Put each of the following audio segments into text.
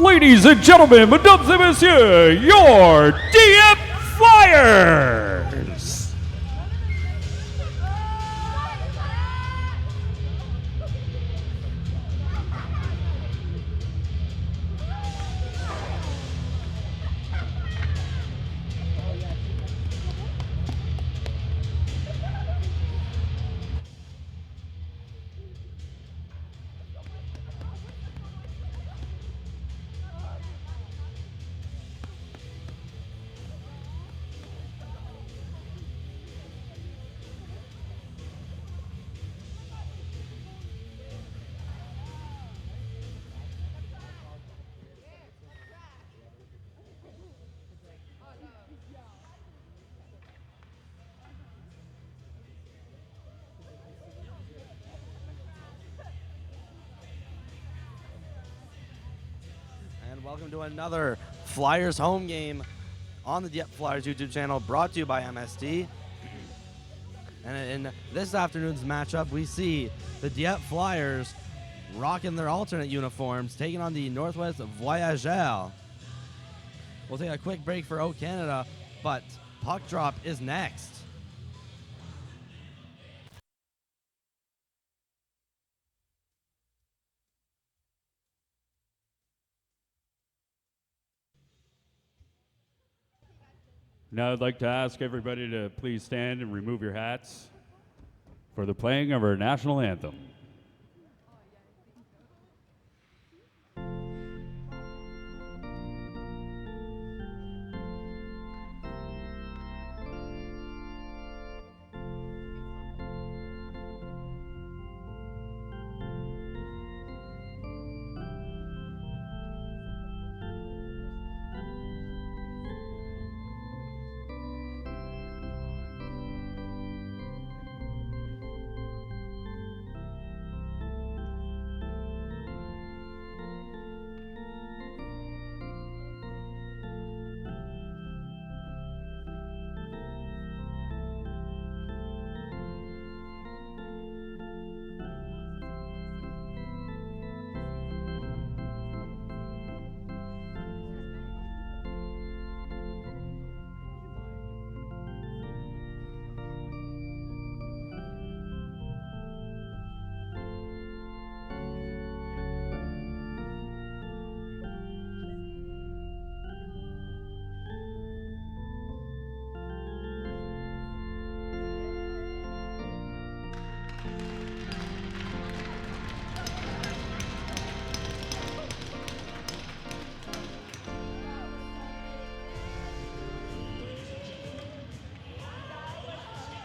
Ladies and gentlemen, mesdames et messieurs, your Dieppe Flyers! And welcome to another Flyers home game on the Dieppe Flyers YouTube channel, brought to you by MSD. And in this afternoon's matchup, we see the Dieppe Flyers rocking their alternate uniforms, taking on the Northwest Voyageurs. We'll take a quick break for O Canada, but puck drop is next. Now I'd like to ask everybody to please stand and remove your hats for the playing of our national anthem.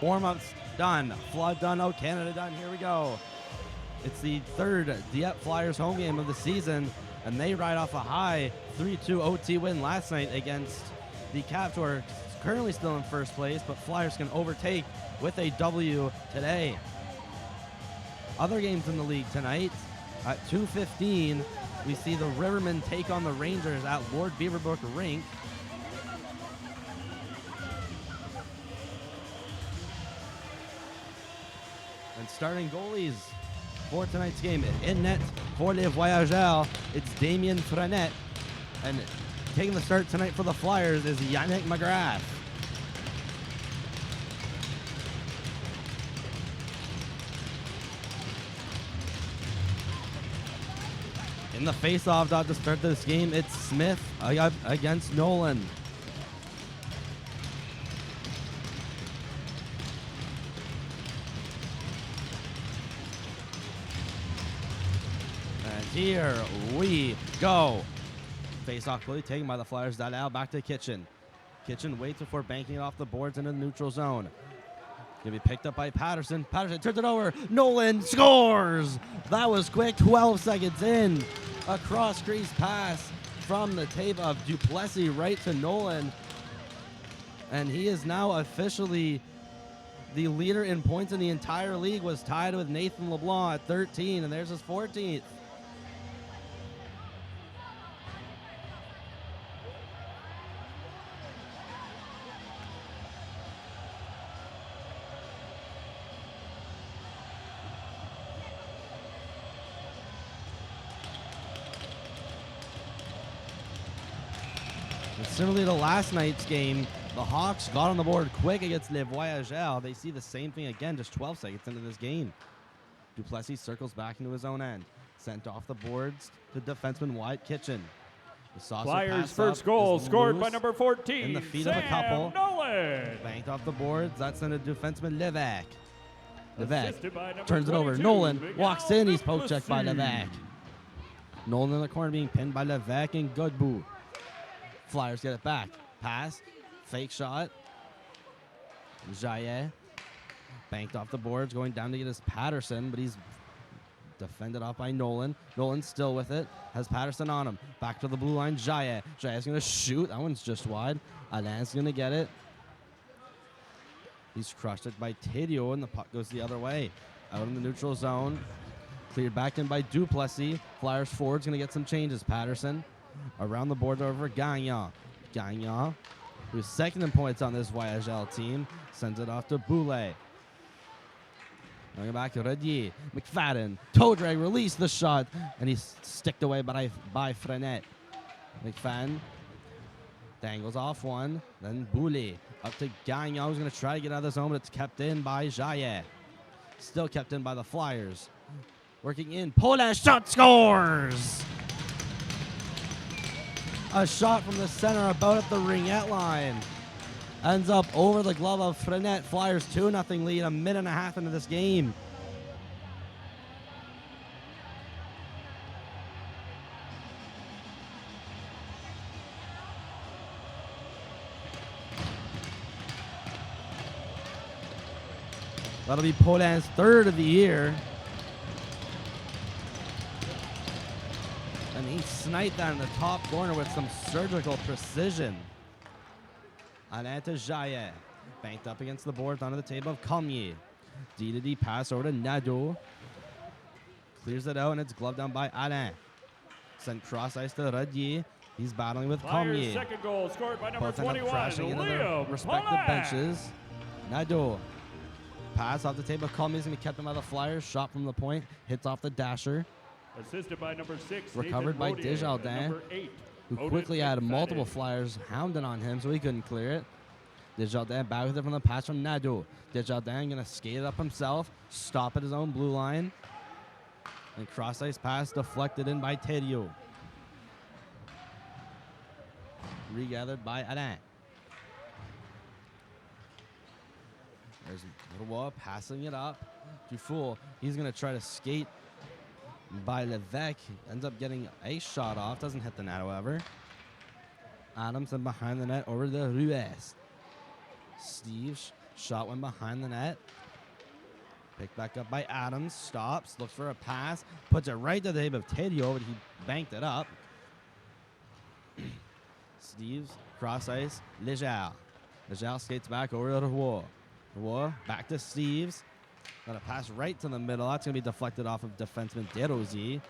Warm-ups done. Flood done. Oh, Canada done. Here we go. It's the third Dieppe Flyers home game of the season, and they ride off a high 3-2 OT win last night against the Caps, who are currently still in first place, but Flyers can overtake with a W today. Other games in the league tonight. At 2:15, we see the Rivermen take on the Rangers at Lord Beaverbrook Rink. And starting goalies for tonight's game, in net for les Voyageurs, it's Damien Frenette. And taking the start tonight for the Flyers is Yannick McGrath. In the face-off dot to start this game, it's Smith against Nolan. And here we go. Face-off goalie taken by the Flyers. That out back to Kitchen. Kitchen waits before banking it off the boards into the neutral zone. Gonna be picked up by Patterson. Patterson turns it over. Nolan scores! That was quick. 12 seconds in. A cross-crease pass from the tape of Duplessis right to Nolan. And he is now officially the leader in points in the entire league. Was tied with Nathan LeBlanc at 13, and there's his 14th. Similarly to last night's game, the Hawks got on the board quick against Les Voyageurs. They see the same thing again just 12 seconds into this game. Duplessis circles back into his own end. Sent off the boards to defenseman Wyatt Kitchen. The Flyers' first goal scored by number 14, in the feet Sam of a couple. Nolan. Banked off the boards. That's into defenseman Levesque. Assisted by Levesque number turns it over. 22, Nolan Miguel walks in. He's poke checked by Duplessis. Levesque. Nolan in the corner being pinned by Levesque and Godbout. Flyers get it back. Pass. Fake shot. Jaillet. Banked off the boards. Going down to get his Patterson, but he's defended off by Nolan. Nolan still with it. Has Patterson on him. Back to the blue line. Jaillet. Jaillet's going to shoot. That one's just wide. Alain's going to get it. He's crushed it by Tedio, and the puck goes the other way. Out in the neutral zone. Cleared back in by Duplessis. Flyers forward's going to get some changes. Patterson around the board over Gagnon. Gagnon, who's second in points on this Voyageurs team, sends it off to Boulet. Going back to Radier. McFadden, toe drag, release the shot, and he's sticked away by Frenette. McFadden dangles off one, then Boulet up to Gagnon, who's going to try to get out of the zone, but it's kept in by Jaillet. Still kept in by the Flyers. Working in, Paulin shot, scores! A shot from the center about at the ringette line. Ends up over the glove of Frenette. Flyers 2-0 lead a minute and a half into this game. That'll be Paulin's third of the year. And he sniped that in the top corner with some surgical precision. Alain to Jaillet. Banked up against the boards onto the table of Cormier. D-to-D pass over to Nadeau. Clears it out, and it's gloved down by Alain. Sent cross ice to Radier. He's battling with Flyers' Cormier. second goal scored by number Both end up 21, crashing into their Liam respective Paulin. benches. Nadeau. Pass off the table. Cormier's going to be kept in by the Flyers. Shot from the point. Hits off the dasher. Assisted by number 6, Recovered by Nathan Rodier, Desjardins, and number 8, who Odin quickly had McFadden. multiple Flyers hounding on him, so he couldn't clear it. Desjardins back with it from the pass from Nadeau. Desjardins going to skate it up himself, stop at his own blue line, and cross ice pass deflected in by Tedio. Regathered by Alain. There's Roy passing it up. Dufour, he's going to try to skate by Levesque. Ends up getting a shot off. Doesn't hit the net, however. Adams and behind the net over to Ruiz. Steve Shot went behind the net. Picked back up by Adams. Stops. Looks for a pass. Puts it right to the hip of Tedio, but he banked it up. Steves, cross ice. Leger. Leger skates back over to Roy. Roy back to Steves. Got a pass right to the middle. That's going to be deflected off of defenseman Desrosiers.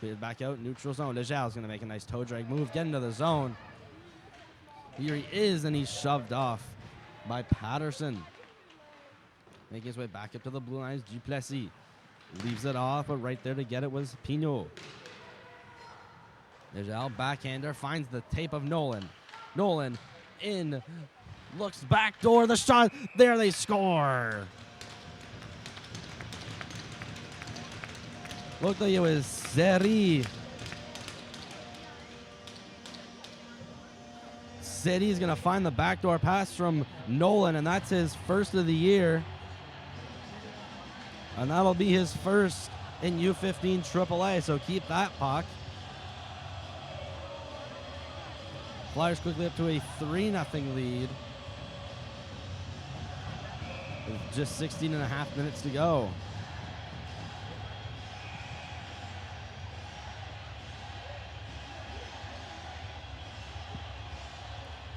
Cleared back out, neutral zone. Leger's going to make a nice toe drag move, get into the zone. Here he is, and he's shoved off by Patterson. Making his way back up to the blue lines, Duplessis. Leaves it off, but right there to get it was Pinot. Leger, backhander, finds the tape of Nolan. Nolan in, looks back door, the shot. There they score. Looked like it was Seri. Seri's going to find the backdoor pass from Nolan, and that's his first of the year. And that'll be his first in U15 AAA, so keep that puck. Flyers quickly up to a 3-0 lead. With just 16 and a half minutes to go.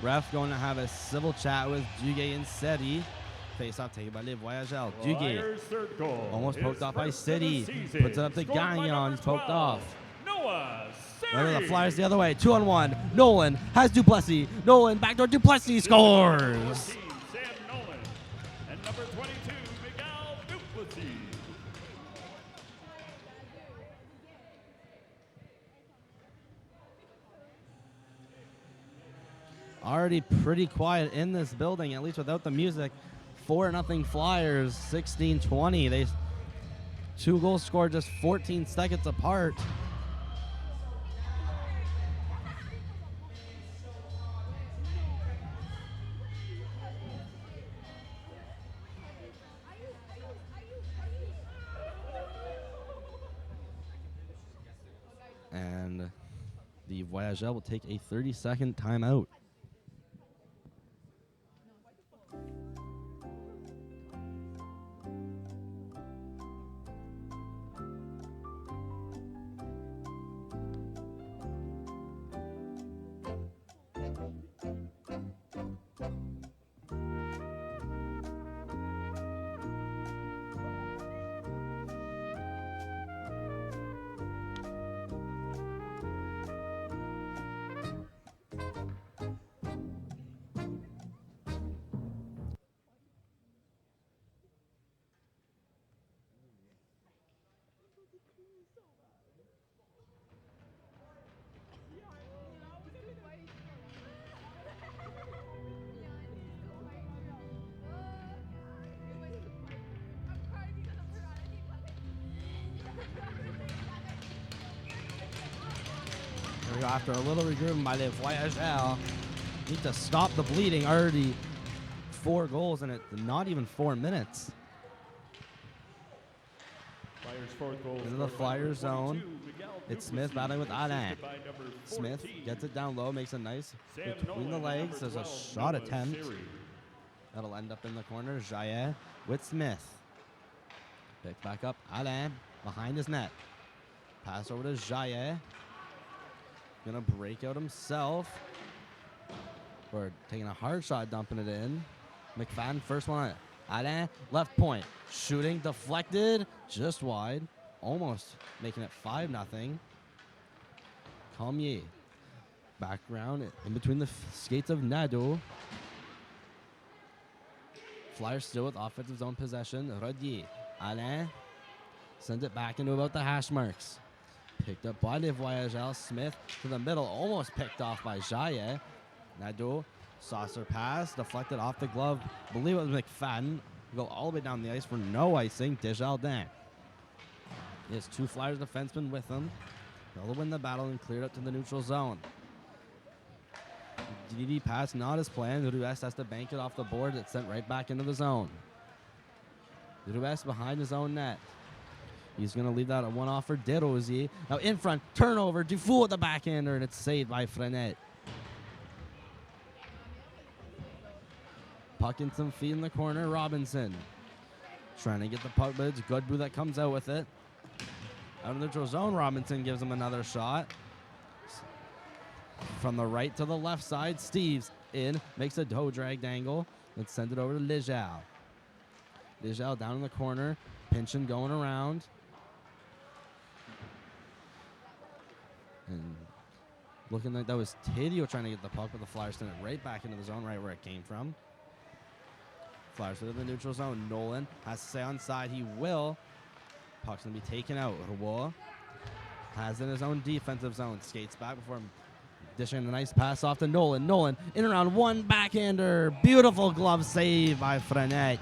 Ref going to have a civil chat with Duguay and Seti. Face-off taken by Les Voyageurs. Duguay almost poked off by Seti. Puts it up to Gagnon. He's poked off. Remember the Flyers the other way. 2-on-1. Nolan has Duplessis. Nolan backdoor. Duplessis scores. Sam Nolan and number 22, Miguel Duplessis. Already pretty quiet in this building, at least without the music. 4-0 Flyers, 16-20. They 2 goals scored just 14 seconds apart. And the Voyageurs will take a 30-second timeout. After a little regrouping by the Voyageurs, need to stop the bleeding. Already 4 goals in it, not even 4 minutes. Flyers' 4th goal. Into the Flyers zone. It's Smith battling with Alain. Smith gets it down low, makes a nice between the legs. There's a shot attempt. That'll end up in the corner. Jaillet with Smith. Picked back up. Alain behind his net. Pass over to Jaillet. Gonna break out himself. Or taking a hard shot, dumping it in. McFadden, first one on it. Alain, left point. Shooting, deflected, just wide. Almost making it 5-0. Cormier. Background in between the skates of Nadeau. Flyers still with offensive zone possession. Rodier. Alain sends it back into about the hash marks. Picked up by Les Voyageurs. Smith to the middle, almost picked off by Jaillet. Nadeau, saucer pass, deflected off the glove. Believe it was McFadden. Go all the way down the ice for no icing. Desjardins. He has 2 Flyers defensemen with him. They'll win the battle and cleared up to the neutral zone. DD pass not as planned. Ruest has to bank it off the board. It's sent right back into the zone. Ruest behind his own net. He's going to leave that a one-off for Desrosiers. Now in front, turnover, Dufour at the backhander, and it's saved by Frenette. puck in some feet in the corner. Robinson trying to get the puck, but it's Goodbu that comes out with it. Out of the neutral zone, Robinson gives him another shot. From the right to the left side, Steves in, makes a toe drag dangle, and sends it over to Lijal. Lijal down in the corner, pinching, going around. And looking like that was Tadio trying to get the puck, but the Flyers sent it right back into the zone, right where it came from. Flyers to the neutral zone. Nolan has to stay on side. He will. Puck's going to be taken out. Roy has in his own defensive zone. Skates back before dishing a nice pass off to Nolan. Nolan in around one backhander. Beautiful glove save by Frenette.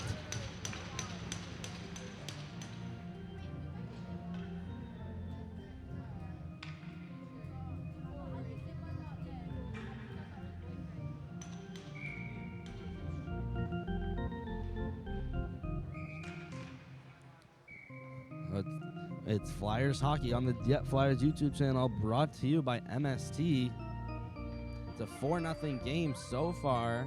It's Flyers hockey on the Dieppe Flyers YouTube channel, brought to you by MST. It's a 4-0 game so far.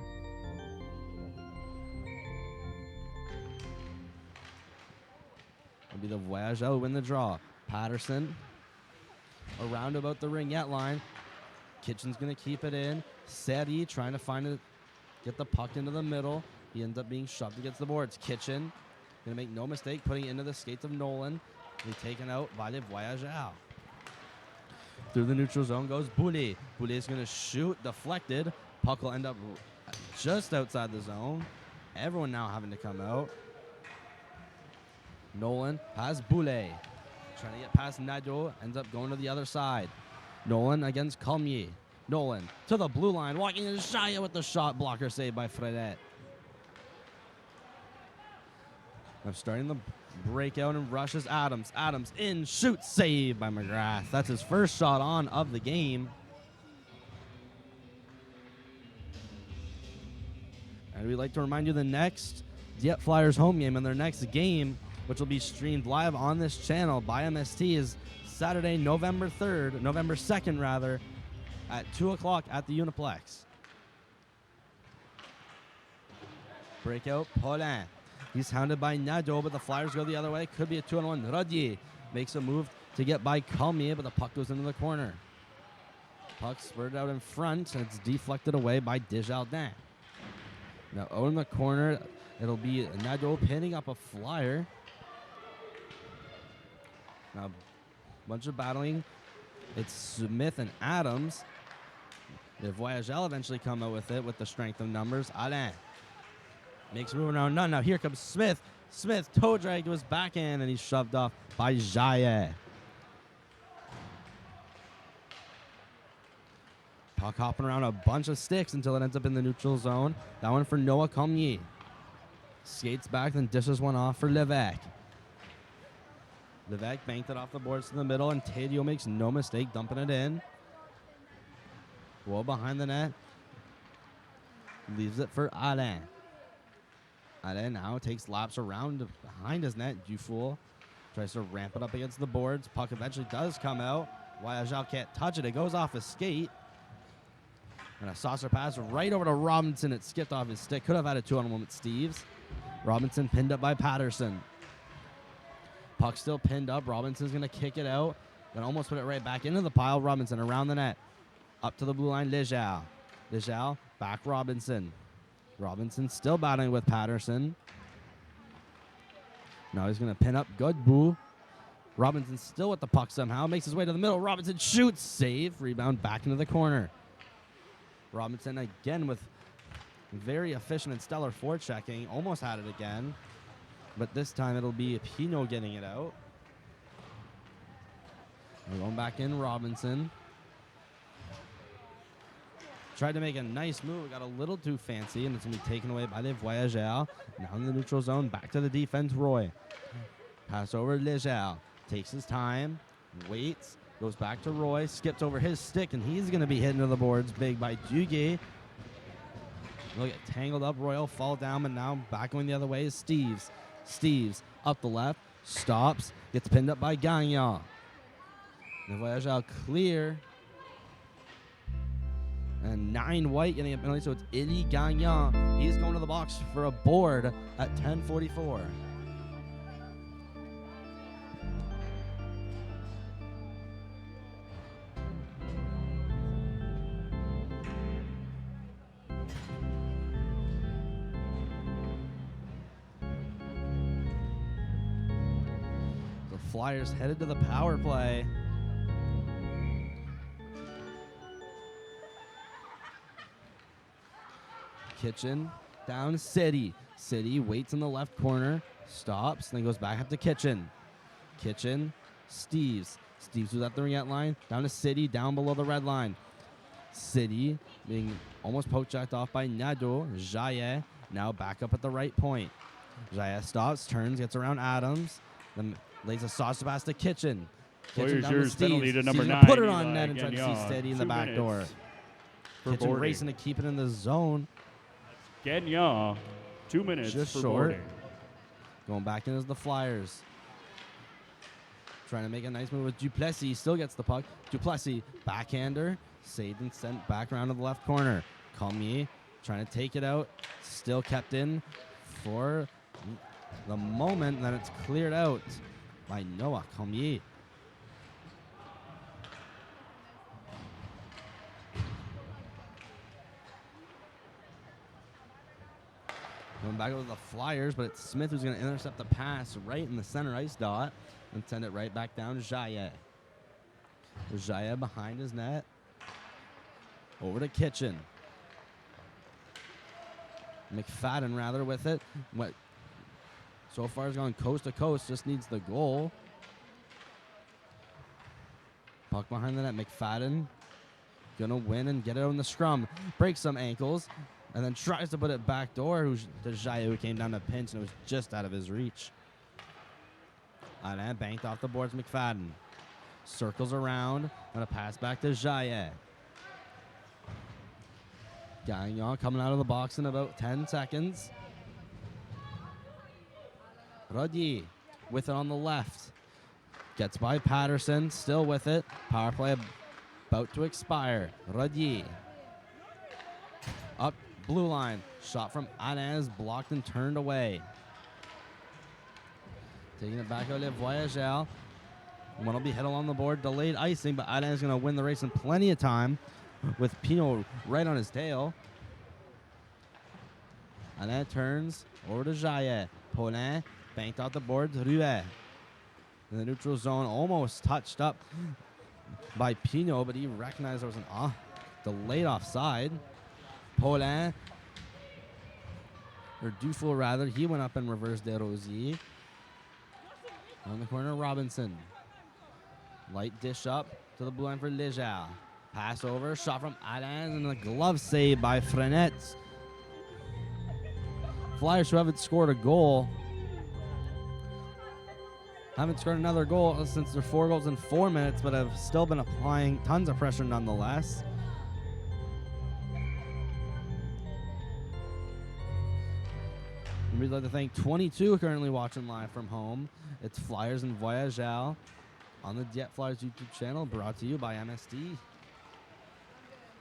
It'll be the Voyageurs who win the draw. Patterson around about the ringette line. Kitchen's going to keep it in. Seti trying to find it, get the puck into the middle. He ends up being shoved against the boards. Kitchen going to make no mistake, putting it into the skates of Nolan. Be taken out by the Voyageurs. Through the neutral zone goes Boulay. Boulay's going to shoot, deflected. Puck will end up just outside the zone. Everyone now having to come out. Nolan has Boulay. Trying to get past Nadeau, ends up going to the other side. Nolan against Colmier. Nolan to the blue line, walking in Shia with the shot blocker saved by Fredette. I'm starting the breakout and rushes Adams. Adams in, shoot, save by McGrath. That's his first shot on of the game. And we'd like to remind you the next Dieppe Flyers home game and their next game, which will be streamed live on this channel by MST, is Saturday, November 2nd rather, at 2 o'clock at the Uniplex. Breakout, Paulin. He's hounded by Nadeau, but the Flyers go the other way. Could be a 2-on-1. Rodier makes a move to get by Colmier, but the puck goes into the corner. Puck spurted out in front, and it's deflected away by Desjardins. Now out in the corner, it'll be Nadeau pinning up a Flyer. Now, bunch of battling. It's Smith and Adams. The Voyageurs eventually come out with it with the strength of numbers. Alain makes room around none. Now here comes Smith. Smith toe drag to his backhand, and he's shoved off by Jaillet. Puck hopping around a bunch of sticks until it ends up in the neutral zone. That one for Noah Colmier. Skates back, then dishes one off for Levesque. Levesque banked it off the boards to the middle, and Tadio makes no mistake dumping it in. Well behind the net. Leaves it for Alain. Alain now takes laps around behind his net. Dufour tries to ramp it up against the boards. Puck eventually does come out. Voyageurs can't touch it. It goes off his skate. And a saucer pass right over to Robinson. It skipped off his stick. Could have had a 2-on-1 with Steves. Robinson pinned up by Patterson. Puck still pinned up. Robinson's going to kick it out. Then almost put it right back into the pile. Robinson around the net. Up to the blue line, Lijal. Lijal, back Robinson. Robinson still battling with Patterson. Now he's going to pin up Godbout. Robinson still with the puck somehow. Makes his way to the middle. Robinson shoots. Save. Rebound back into the corner. Robinson again with very efficient and stellar forechecking. Almost had it again. But this time it'll be Pino getting it out. We're going back in Robinson. Tried to make a nice move. Got a little too fancy, and it's going to be taken away by the Voyageurs. Now in the neutral zone. Back to the defense, Roy. Pass over Lijal. Takes his time. Waits. Goes back to Roy. Skips over his stick, and he's going to be hit into the boards big by Duguay. He'll get tangled up. Roy will fall down, but now back going the other way is Steves. Steves up the left. Stops. Gets pinned up by Gagnon. The Voyageurs clear. And 9 white getting a penalty, so it's Illy Gagnon. He's going to the box for a board at 10:44. The Flyers headed to the power play. Kitchen down City. City waits in the left corner, stops, then goes back up to Kitchen. Kitchen, Steves. Steves was at the ring line, down to City, down below the red line. City being almost poke-jacked off by Nadeau. Jaillet now back up at the right point. Jaillet stops, turns, gets around Adams, then lays a sauce pass to Kitchen. Kitchen down to Voyageurs penalty Steves. to number Steves 9. gonna put it on Eli net and try to see Gagnon. Steady in the 2 back door. minutes for Kitchen boarding. racing to keep it in the zone. Gagnon, 2 minutes Just for short. boarding. Going back in as the Flyers. Trying to make a nice move with Duplessis. Still gets the puck. Duplessis, backhander. Saved and sent back around to the left corner. Cormier trying to take it out. Still kept in for the moment. Then it's cleared out by Noah Cormier. Going back over the Flyers, but it's Smith who's going to intercept the pass right in the center ice dot and send it right back down to Jaillet. Jaillet behind his net. Over to Kitchen. McFadden rather with it. What so far has gone coast to coast, just needs the goal. Puck behind the net. McFadden gonna win and get it on the scrum. Breaks some ankles. And then tries to put it back door to Jaillet, who came down to pinch, and it was just out of his reach. Alain banked off the boards, McFadden. Circles around, and a pass back to Jaillet. Gagnon coming out of the box in about 10 seconds. Rodier with it on the left. Gets by Patterson, still with it. Power play about to expire. Rodier. Up blue line. Shot from Alain is blocked and turned away. Taking it back out to Voyageurs. One will be hit along the board. Delayed icing, but Alain is going to win the race in plenty of time with Pinot right on his tail. Alain turns over to Jaillet. Paulin banked out the board to Ruet. In the neutral zone, almost touched up by Pinot, but he recognized there was an delayed offside. Paulin, or Dufour rather, he went up and reversed Desrosiers. On the corner, Robinson. Light dish up to the blue line for Leger. Pass over, shot from Alain, and a glove save by Frenet. Flyers who haven't scored a goal. Haven't scored another goal since their 4 goals in 4 minutes, but have still been applying tons of pressure nonetheless. And we'd like to thank 22 currently watching live from home. It's Flyers and Voyageurs on the Dieppe Flyers YouTube channel, brought to you by MSD.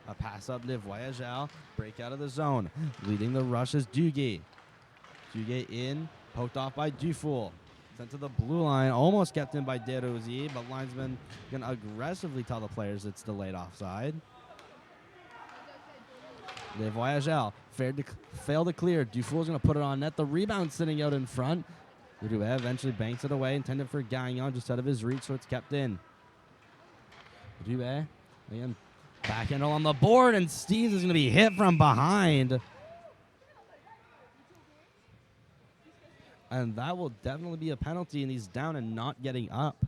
A pass up to Voyageurs, break out of the zone. Leading the rush is Duguay. Duguay in, poked off by Dufour. Sent to the blue line, almost kept in by Desrosiers, but linesman going to aggressively tell the players it's delayed offside. Les Voyageurs failed to clear. Dufour's going to put it on net. The rebound sitting out in front. Rouet eventually banks it away, intended for Gagnon, just out of his reach, so it's kept in. Rouet, again, backhand on the board, and Steves is going to be hit from behind. And that will definitely be a penalty, and he's down and not getting up.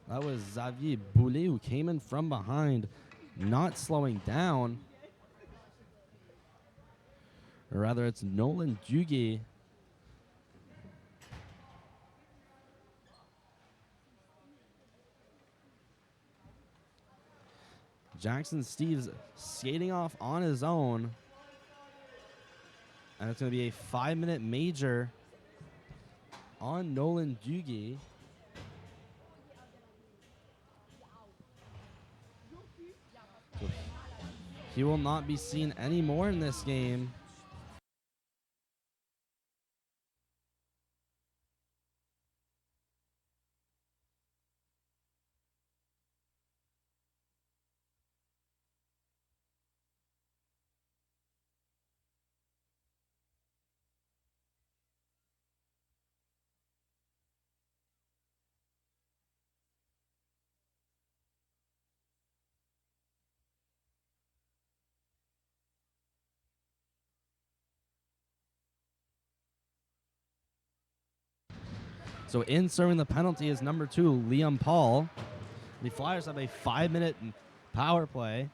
That was Xavier Boulet who came in from behind, not slowing down. Or rather, it's Nolan Duguay. Jackson Steves skating off on his own. And it's going to be a 5-minute major on Nolan Duguay. He will not be seen anymore in this game. So in serving the penalty is number 2, Liam Paul. The Flyers have a 5-minute power play.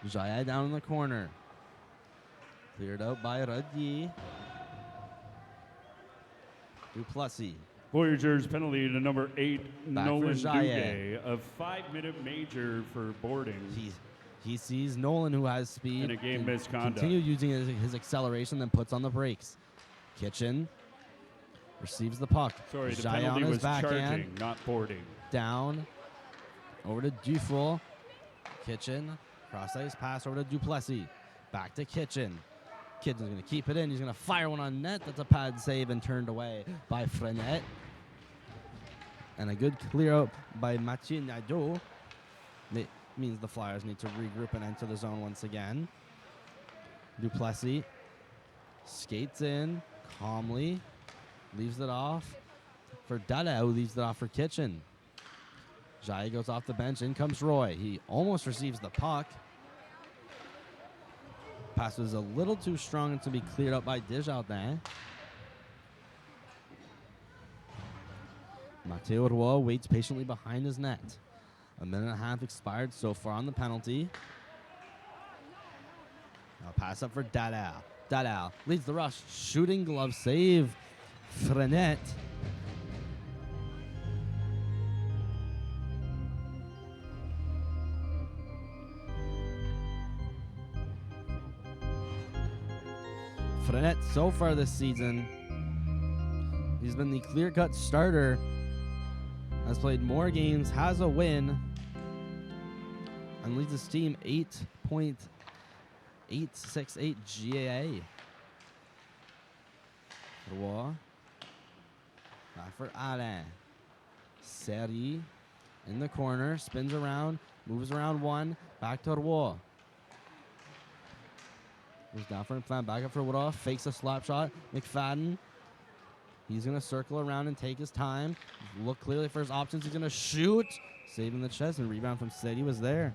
Jaya down in the corner. Cleared out by Radier. Duplessis. Voyageurs penalty to number 8, Back for Nolan Jaye. Duguay. A 5-minute major for boarding. He sees Nolan, who has speed. And a game misconduct. Continue using his acceleration, then puts on the brakes. Kitchen receives the puck. Sorry, the Jaya penalty on his was backhand. charging, not boarding. Down. Over to Dufour. Kitchen. Cross ice pass over to Duplessis. Back to Kitchen. Kitchen's going to keep it in. He's going to fire one on net. That's a pad save and turned away by Frenet. And a good clear out by Mathieu Nadeau. It means the Flyers need to regroup and enter the zone once again. Duplessis skates in calmly. Leaves it off for Dada, who leaves it off for Kitchen. Jai goes off the bench. In comes Roy. He almost receives the puck. Pass was a little too strong to be cleared up by Desjardins. Matteo Roy waits patiently behind his net. A minute and a half expired so far on the penalty. Now pass up for Dada. Dada leads the rush. Shooting glove save. Frenet. Frenet so far this season, he's been the clear-cut starter, has played more games, has a win, and leads his team 8.868 GAA. Roy. Back for Alain. Seri in the corner, spins around, moves around one, back to Roy. Goes down for a plan, back up for Woodruff, fakes a slap shot. McFadden, he's going to circle around and take his time. Look clearly for his options. He's going to shoot. Saving the chest, and rebound from Sadie was there.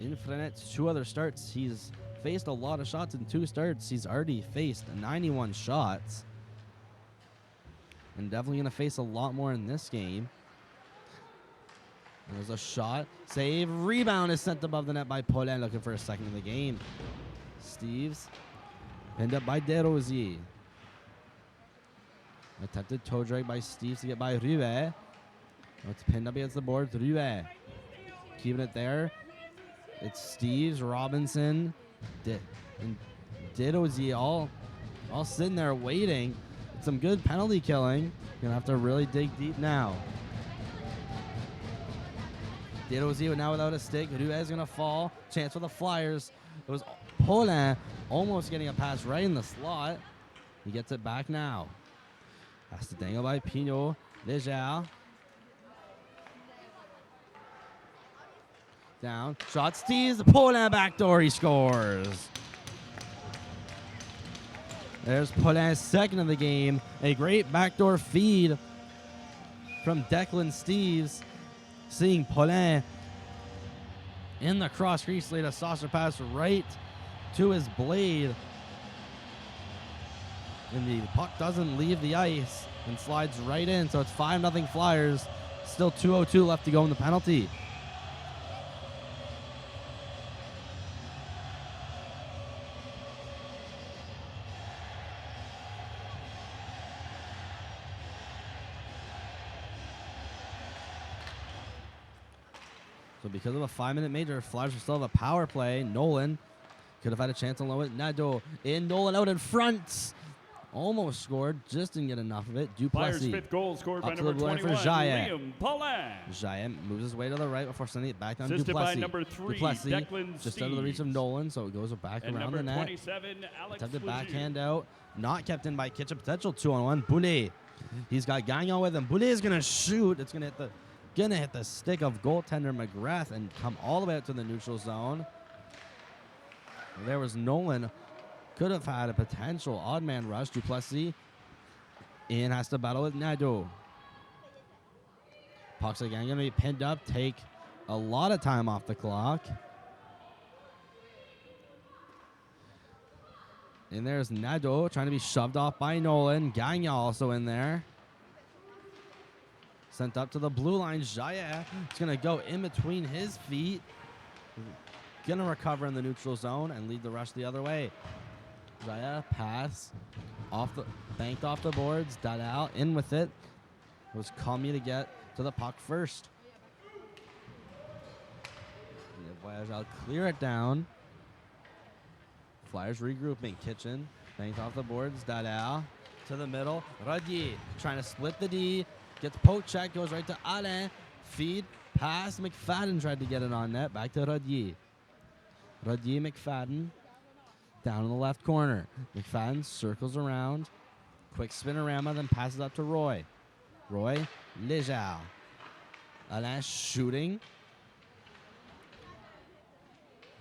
In Frenet's 2 other starts, he's faced a lot of shots in 2 starts. He's already faced 91 shots. And definitely going to face a lot more in this game. There's a shot. Save. Rebound is sent above the net by Paulin, looking for a second in the game. Steves. Pinned up by Desrosiers. Attempted toe drag by Steves to get by Ruet. It's pinned up against the board. Ruet. Keeping it there. It's Steves, Robinson, and Desrosiers all sitting there waiting. It's some good penalty killing. Gonna have to really dig deep now. Desrosiers now without a stick. Ruet's gonna fall. Chance for the Flyers. It was Paulin almost getting a pass right in the slot. He gets it back now. Has to dangle by Pinot. Leger. Down. Shot Steves. Paulin backdoor. He scores. There's Paulin's second of the game. A great backdoor feed from Declan Steves. Seeing Paulin in the cross crease, laid a saucer pass right to his blade. And the puck doesn't leave the ice and slides right in. So it's 5-0 Flyers. Still 2:02 left to go in the penalty. So because of a 5-minute major, Flyers will still have a power play. Nolan could have had a chance to low it. Nadeau in, Nolan out in front. Almost scored, just didn't get enough of it. Flyers' Duplessis 5th goal scored by up to number the blue line 21, for Jaillet. Liam Paulin. Jaillet moves his way to the right before sending it back down to Assisted Duplessis. by number 3, Duplessis Declan just out of the reach of Steeves. Nolan, so it goes back And around number the net. 27, Alex Attempted Lejeune. backhand out. Not kept in by Kitchen. Potential 2-on-1. Boulet. He's got Gagnon with him. Boulet is going to shoot. It's going to hit the stick of goaltender McGrath and come all the way out to the neutral zone. There was Nolan. Could have had a potential odd man rush. Duplessis in, has to battle with Nadeau. Puck's again going to be pinned up. Take a lot of time off the clock. And there's Nadeau trying to be shoved off by Nolan. Gagnon also in there. Sent up to the blue line. Jaillet is going to go in between his feet. Going to recover in the neutral zone and lead the rush the other way. Jaillet pass banked off the boards. Dadal in with it. It was Comey to get to the puck first. Voyageurs clear it down. Flyers regrouping. Kitchen banked off the boards. Dadal to the middle. Rodier trying to split the D. Gets poke check. Goes right to Alain. Feed. Pass. McFadden tried to get it on net. Back to Rodier. Rodier, McFadden. Down in the left corner. McFadden circles around. Quick spinorama, then passes up to Roy. Roy, Lejeune. Alain shooting.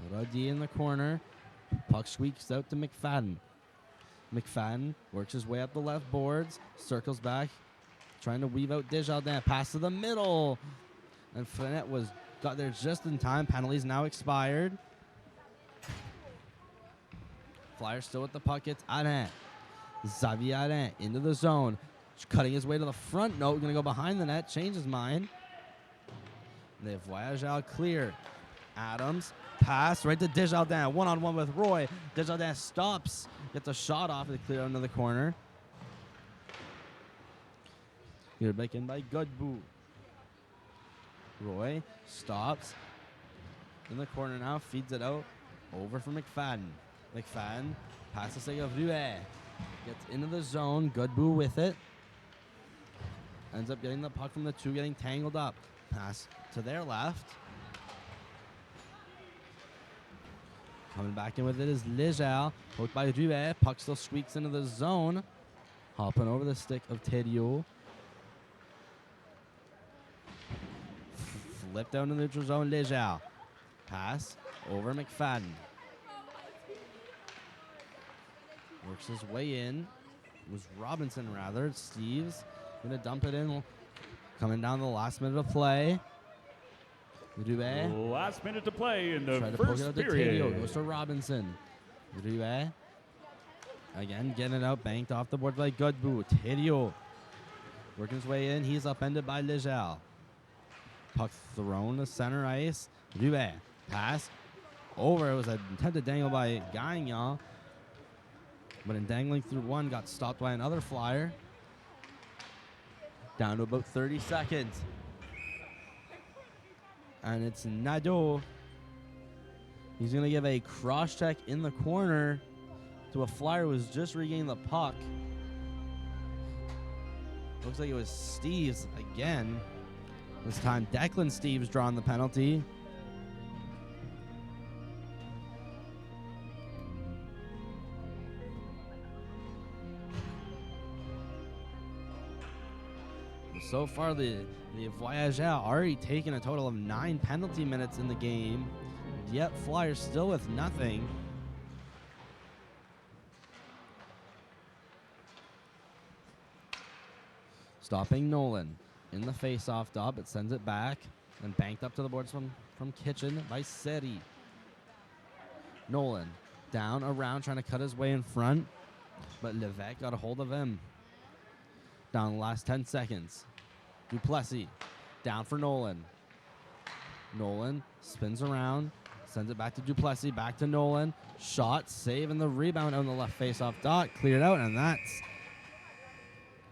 Rodier in the corner. Puck squeaks out to McFadden. McFadden works his way up the left boards. Circles back. Trying to weave out Desjardins. Pass to the middle. And Flynette got there just in time. Penalties now expired. Flyers still with the puck. It's Alain. Xavier Alain into the zone. Cutting his way to the front. No, going to go behind the net. Change his mind. They have Voyageurs clear. Adams. Pass right to Desjardins. One-on-one with Roy. Desjardins stops. Gets a shot off to clear into the corner. Here back in by Godbout. Roy stops. In the corner now. Feeds it out. Over for McFadden. McFadden passes to Ruet. Gets into the zone. Godbout with it. Ends up getting the puck from the two, getting tangled up. Pass to their left. Coming back in with it is Lejeune. Poked by Ruet. Puck still squeaks into the zone. Hopping over the stick of Thériault. Flip down to the neutral zone. Lejeune. Pass over McFadden. Works his way in. It was Robinson, rather. Steeves going to dump it in. Coming down the last minute of play. Ruet. Last minute to play in the Try to poke it first out to period. Thériault. Goes to Robinson. Ruet. Again, getting it out. Banked off the board by Godbout. Thériault. Working his way in. He's upended by Lejeune. Puck thrown to center ice. Ruet. Pass. Over. It was an attempted dangle by Gagnon. But in dangling through one, got stopped by another Flyer. Down to about 30 seconds. And it's Nadeau. He's going to give a cross check in the corner to a Flyer who was just regaining the puck. Looks like it was Steeves again. This time Declan Steeves drawing the penalty. So far, the Voyageurs already taken a total of 9 penalty minutes in the game. Yet Flyers still with nothing. Stopping Nolan in the face-off dot, but sends it back. And banked up to the boards from Kitchen by Seri. Nolan down, around, trying to cut his way in front. But Levesque got a hold of him. Down the last 10 seconds. Duplessis down for Nolan. Nolan spins around, sends it back to Duplessis, back to Nolan. Shot, save, and the rebound on the left face-off dot. Cleared out, and that's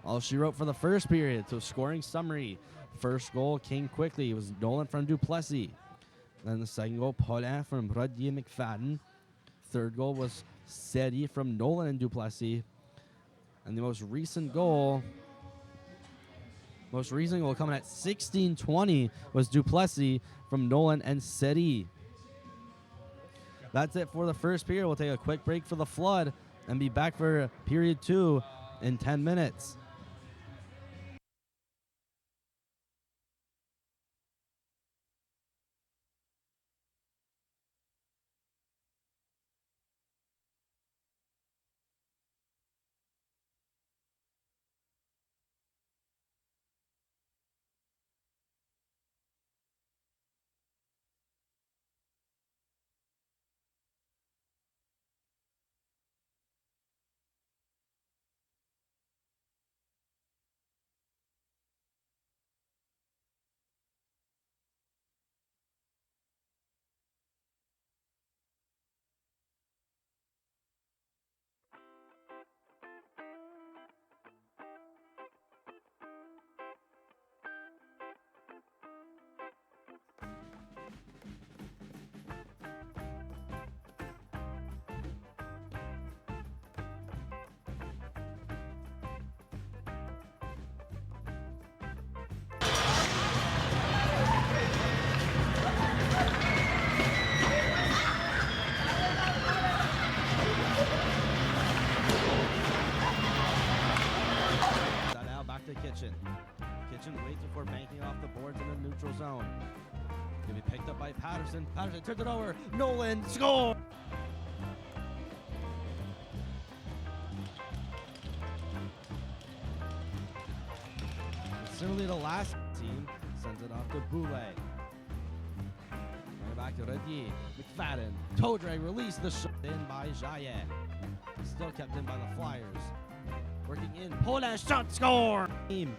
all she wrote for the first period. So scoring summary. First goal came quickly. It was Nolan from Duplessis. Then the second goal, Paulin from Rodier McFadden. Third goal was Seri from Nolan and Duplessis. And the most recent goal coming at 16:20 was Duplessis from Nolan and Seri. That's it for the first period. We'll take a quick break for the flood and be back for period 2 in 10 minutes. Kitchen waits before banking off the boards in the neutral zone. Gonna be picked up by Patterson. Patterson turns it over. Nolan score! Similarly, the last team sends it off to Boulet. Right back to Redier. McFadden. Toe drag release. The shot in by Jaillet. Still kept in by the Flyers. Working in. Paulin shot score! Team.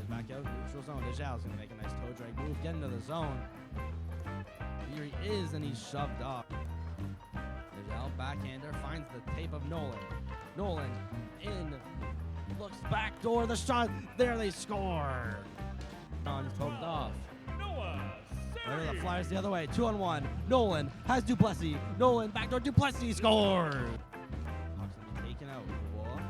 Back out, neutral zone. Dejal's gonna make a nice toe drag move, get into the zone. Here he is, and he's shoved off. Dejal, backhander, finds the tape of Nolan. Nolan in, looks back door, the shot. There they score. On poked off. There are the Flyers the other way, 2-on-1. Nolan has Duplessis. Nolan backdoor, Duplessis scores. Hawks gonna be taken out. Wolf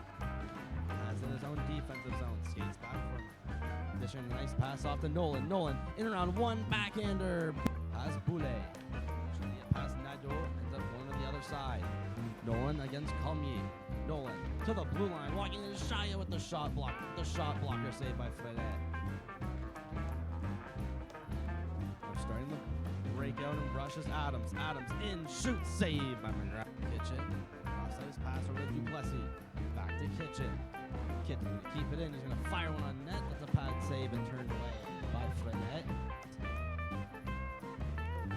has in his own defensive zone. Skates back for dishing a nice pass off to Nolan. Nolan in around one backhander. Has Boulet. Trying to get past Nadeau. Ends up going to the other side. Nolan against Colmier. Nolan to the blue line. Walking in Shia with the shot block. The shot blocker saved by Fredet. They're starting to break out and brushes Adams. Adams in. Shoot. Save by McGrath. Kitchen. Cross his pass over to Duplessis. Back to Kitchen. Kitchen gonna keep it in. He's gonna fire one on net. That's a pad save and turned away by Fredet.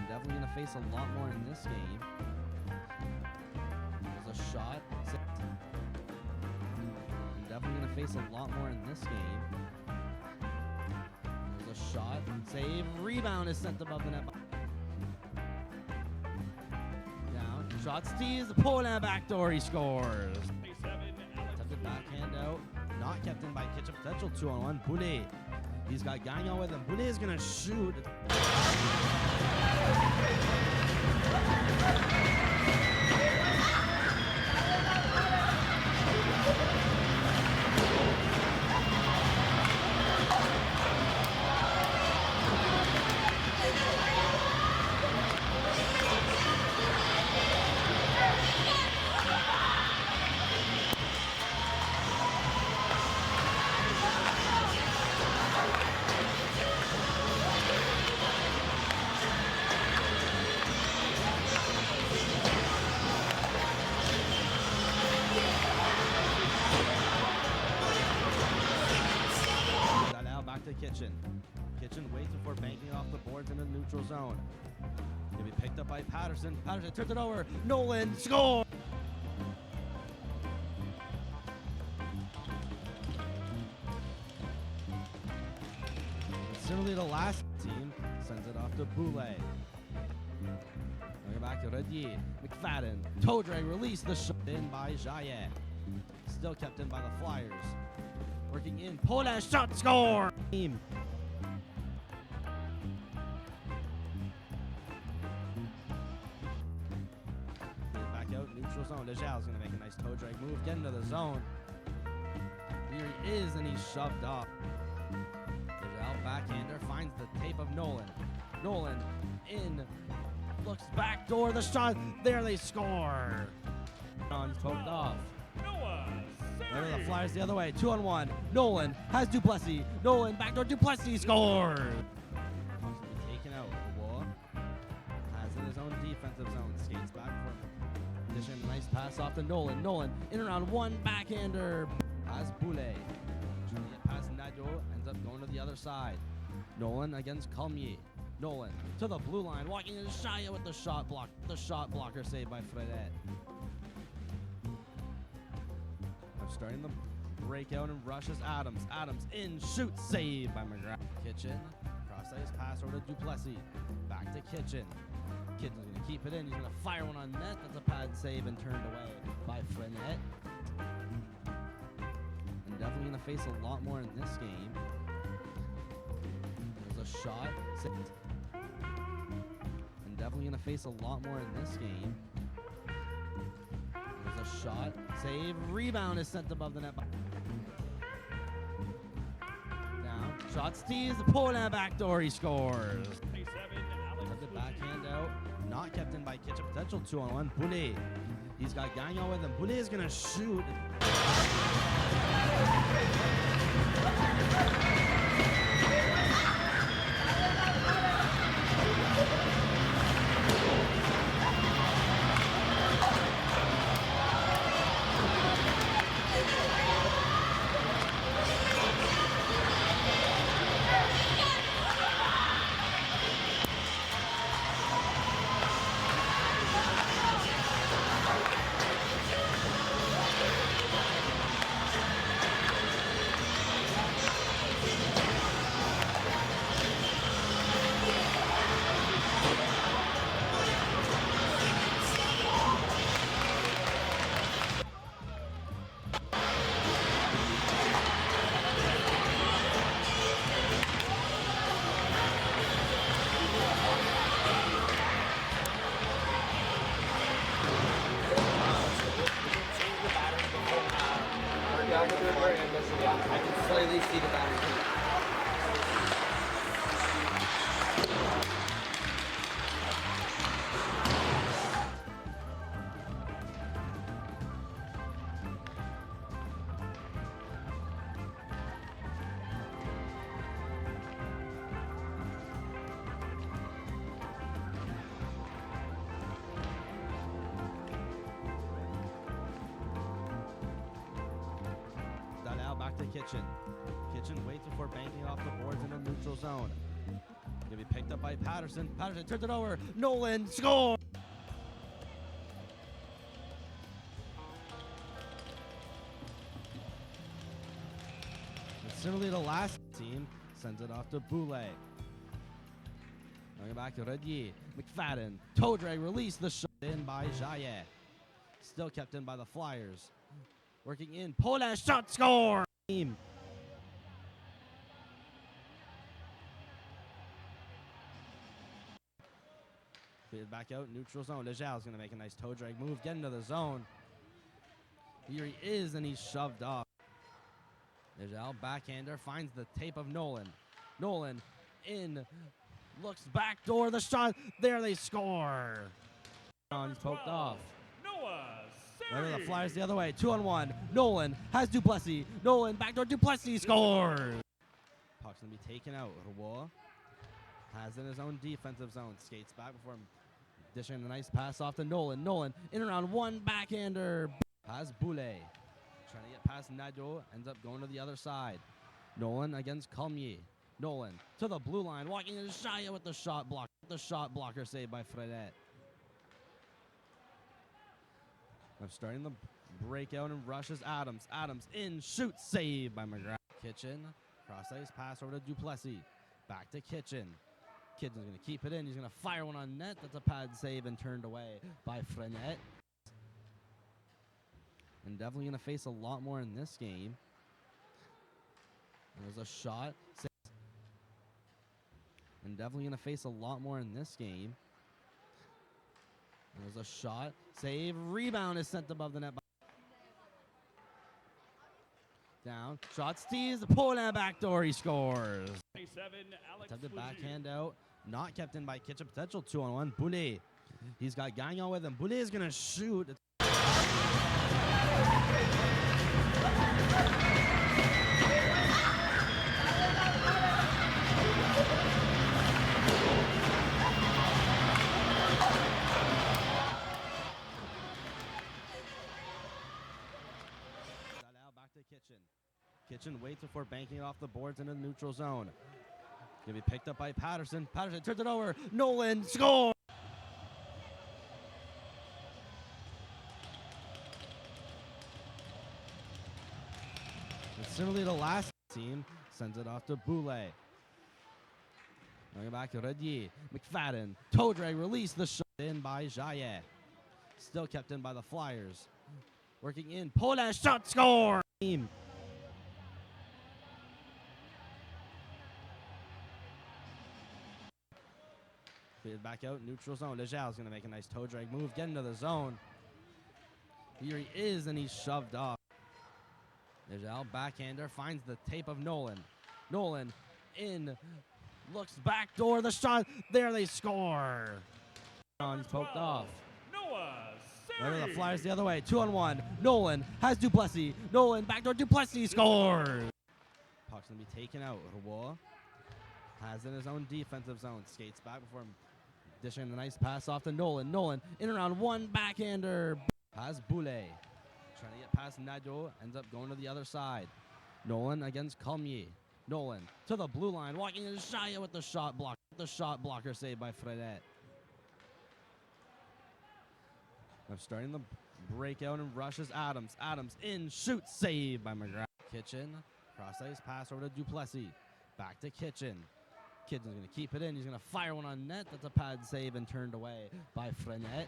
Definitely gonna face a lot more in this game. There's a shot. Definitely gonna face a lot more in this game. There's a shot. Save. Rebound is sent above the net. Down. Shot steals. Paulin backdoor. He scores. Attempted backhand out. Not kept in by Kitchen. Potential 2-on-1. Boulet. He's got Gagnon with him. Boulet is gonna shoot. Kitchen waits before banking off the boards in the neutral zone. Gonna be picked up by Patterson. Patterson turns it over. Nolan score. Similarly, the last team sends it off to Boulet. Bring it back to Redier. McFadden. Toe drag release. The shot in by Jaillet. Still kept in by the Flyers. Working in. Poland shot score. Team. Back out neutral zone. Dejal's gonna make a nice toe drag move. Get into the zone. Here he is, and he's shoved off. Dejal backhander finds the tape of Nolan. Nolan in. Looks back door. The shot. There they score. He's poked off. There are the Flyers the other way. 2-on-1. Nolan has Duplessis. Nolan backdoor. Duplessis scores. Taken out. Wall has in his own defensive zone. Skates back for him. Dishing a nice pass off to Nolan. Nolan in around one backhander. Has Boulet. Trying to get past Nadeau. Ends up going to the other side. Nolan against Calmier. Nolan to the blue line. Walking in Shia with the shot block. The shot blocker saved by Fredette. Starting the breakout and rushes Adams. Adams in, shoot, save by McGrath. Kitchen, cross ice pass over to Duplessis. Back to Kitchen. Kitchen's gonna keep it in. He's gonna fire one on net. That's a pad save and turned away by Frenette. And definitely gonna face a lot more in this game. There's a shot. And definitely gonna face a lot more in this game. There's a shot, save, rebound is sent above the net. Down, shots teased, Poland backdoor, he scores. Cut the backhand out, not kept in by Kitchen, potential 2-on-1. Boulet, he's got Gagnon with him. Boulet is gonna shoot. I can slightly see the battery. Back to Kitchen. Kitchen waits before banking off the boards in the neutral zone. Gonna be picked up by Patterson. Patterson turns it over. Nolan score. And similarly, the last team sends it off to Boulet. Going back to Redier. McFadden. Toe drag release. The shot in by Jaillet. Still kept in by the Flyers. Working in. Poland shot score. Team. Feed back out, neutral zone. Dejal's gonna make a nice toe drag move, get into the zone. Here he is, and he's shoved off. Dejal backhander finds the tape of Nolan. Nolan in, looks back door, the shot. There they score. He's poked off. There are the Flyers the other way. 2-on-1. Nolan has Duplessis. Nolan backdoor. Duplessis scores. Puck's gonna be taken out. Roy has in his own defensive zone. Skates back before him. Dishing a nice pass off to Nolan. Nolan in around one backhander. Has Boulet. Trying to get past Nadeau. Ends up going to the other side. Nolan against Calmier. Nolan to the blue line. Walking in Shia with the shot block. The shot blocker saved by Fredette. I'm starting the breakout and rushes Adams. Adams in, shoot, save by McGrath. Kitchen, cross ice pass over to Duplessis. Back to Kitchen. Kitchen's gonna keep it in. He's gonna fire one on net. That's a pad save and turned away by Frenette. And definitely gonna face a lot more in this game. There's a shot. And definitely going to face a lot more in this game. There's a shot. Save. Rebound is sent above the net. Down. Shot. Steves. Poland backdoor. He scores. 27, Alex Attempted Fougier. backhand out. Not kept in by Kitchen. Potential 2-on-1. Boulay. He's got Gagnon with him. Boulay is going to shoot. Back to Kitchen. Kitchen waits before banking it off the boards into the neutral zone. Gonna be picked up by Patterson. Patterson turns it over. Nolan scores. And similarly, the last team sends it off to Boulay. Going back to Redier. McFadden. Toe drag release. The shot in by Jaillet. Still kept in by the Flyers. Working in. Poland shot score. Team. Feed back out. Neutral zone. Lejal's going to make a nice toe drag move. Get into the zone. Here he is, and he's shoved off. Lejal, backhander, finds the tape of Nolan. Nolan in. Looks backdoor. The shot. There they score. He's poked off. Noah There Seri. the Flyers the other way. 2-on-1. Nolan has Duplessis. Nolan backdoor. Duplessis scores. Puck's going to be taken out. Roy has in his own defensive zone. Skates back before dishing the nice pass off to Nolan. Nolan in around one backhander. Has Boulay. Trying to get past Nadeau. Ends up going to the other side. Nolan against Colmier. Nolan to the blue line. Walking in Shia with the shot block. The shot blocker saved by Fredette. I'm starting the breakout and rushes Adams. Adams in. Shoot. Save by McGrath. Kitchen. Cross ice pass over to Duplessis. Back to Kitchen. Kitchen's going to keep it in. He's going to fire one on net. That's a pad save and turned away by Frenette.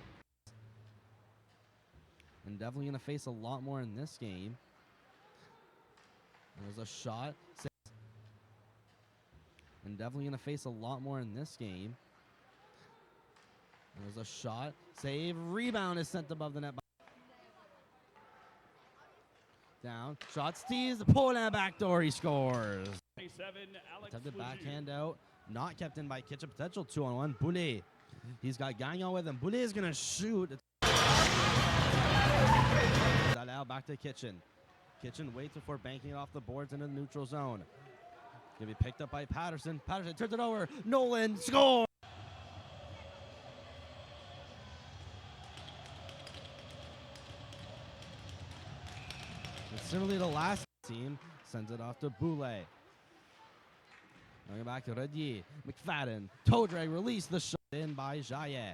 And definitely going to face a lot more in this game. There's a shot. And definitely going to face a lot more in this game. There's a shot. Save. Rebound is sent above the net. Down. Shot. Steves. Poland backdoor. He scores. 27, Alex Attempted Fougier. backhand out. Not kept in by Kitchen. Potential 2-on-1. Boulay. He's got Gagnon with him. Boulay is going to shoot. That out. Back to Kitchen. Kitchen waits before banking it off the boards into the neutral zone. Gonna be picked up by Patterson. Patterson turns it over. Nolan scores. And similarly, the last team sends it off to Boulay. Going back to Redier. McFadden. Toe drag release. The shot in by Jaillet.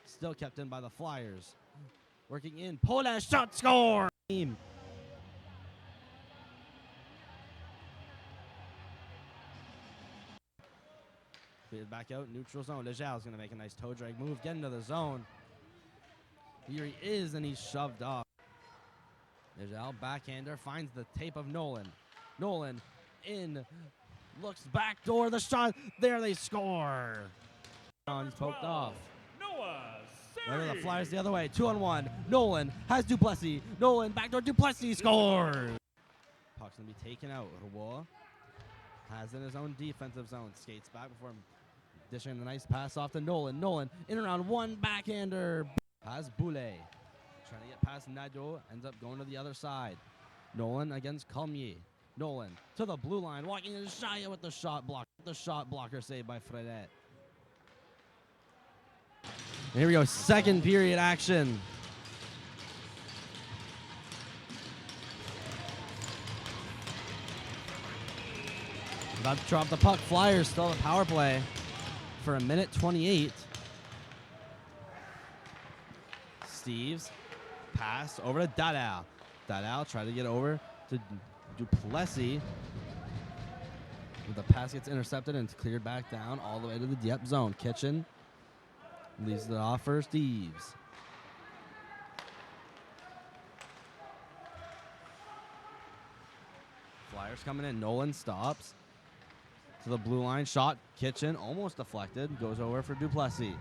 Still kept in by the Flyers. Working in. Poland shot score. Team. Feed back out. Neutral zone. Lejal's going to make a nice toe drag move. Get into the zone. Here he is, and he's shoved off. Lejal, backhander, finds the tape of Nolan. Nolan in. Looks backdoor. The shot. There they score. He's poked off. Noah There Seri. the Flyers the other way. 2-on-1. Nolan has Duplessis. Nolan backdoor. Duplessis scores. Puck's going to be taken out. Roy has in his own defensive zone. Skates back before dishing the nice pass off to Nolan. Nolan in around one backhander. Has Boulay. Trying to get past Nadeau. Ends up going to the other side. Nolan against Colmier. Nolan to the blue line. Walking in Shia with the shot block. The shot blocker saved by Fredette. Here we go. Second period action. About to drop the puck. Flyers still in the power play for a minute 28. Steves pass over to Dadal. Dadal try to get over to Duplessis. The pass gets intercepted and it's cleared back down all the way to the Dieppe zone. Kitchen leaves it off for Steves. Flyers coming in. Nolan stops. To the blue line. Shot. Kitchen. Almost deflected. Goes over for Duplessis.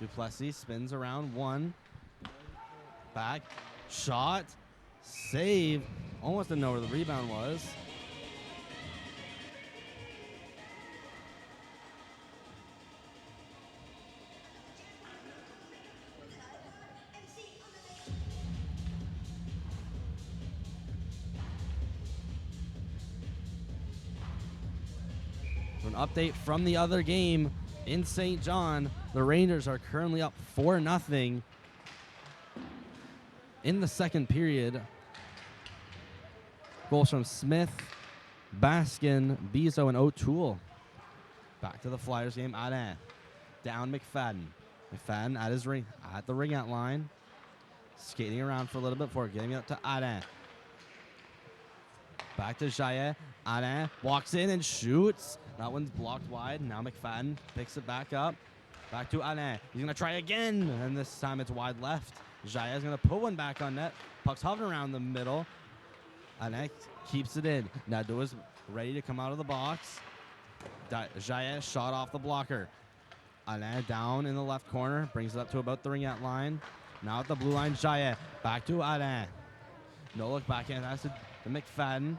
Duplessis spins around one. Back. Shot. Save. Almost didn't know where the rebound was. So an update from the other game in St. John. The Rangers are currently up 4-0 in the second period. Goals from Smith, Baskin, Bezo, and O'Toole. Back to the Flyers game. Alain. Down McFadden. McFadden at his ring, at the ring out line. Skating around for a little bit before getting it up to Alain. Back to Jaillet. Alain walks in and shoots. That one's blocked wide. Now McFadden picks it back up. Back to Alain. He's going to try again, and this time it's wide left. Jaillet's going to put one back on net. Puck's hovering around the middle. Alain keeps it in. Nadeau is ready to come out of the box. Jaillet shot off the blocker. Alain down in the left corner. Brings it up to about the ring out line. Now at the blue line, Jaillet. Back to Alain. No look backhand. That's to McFadden.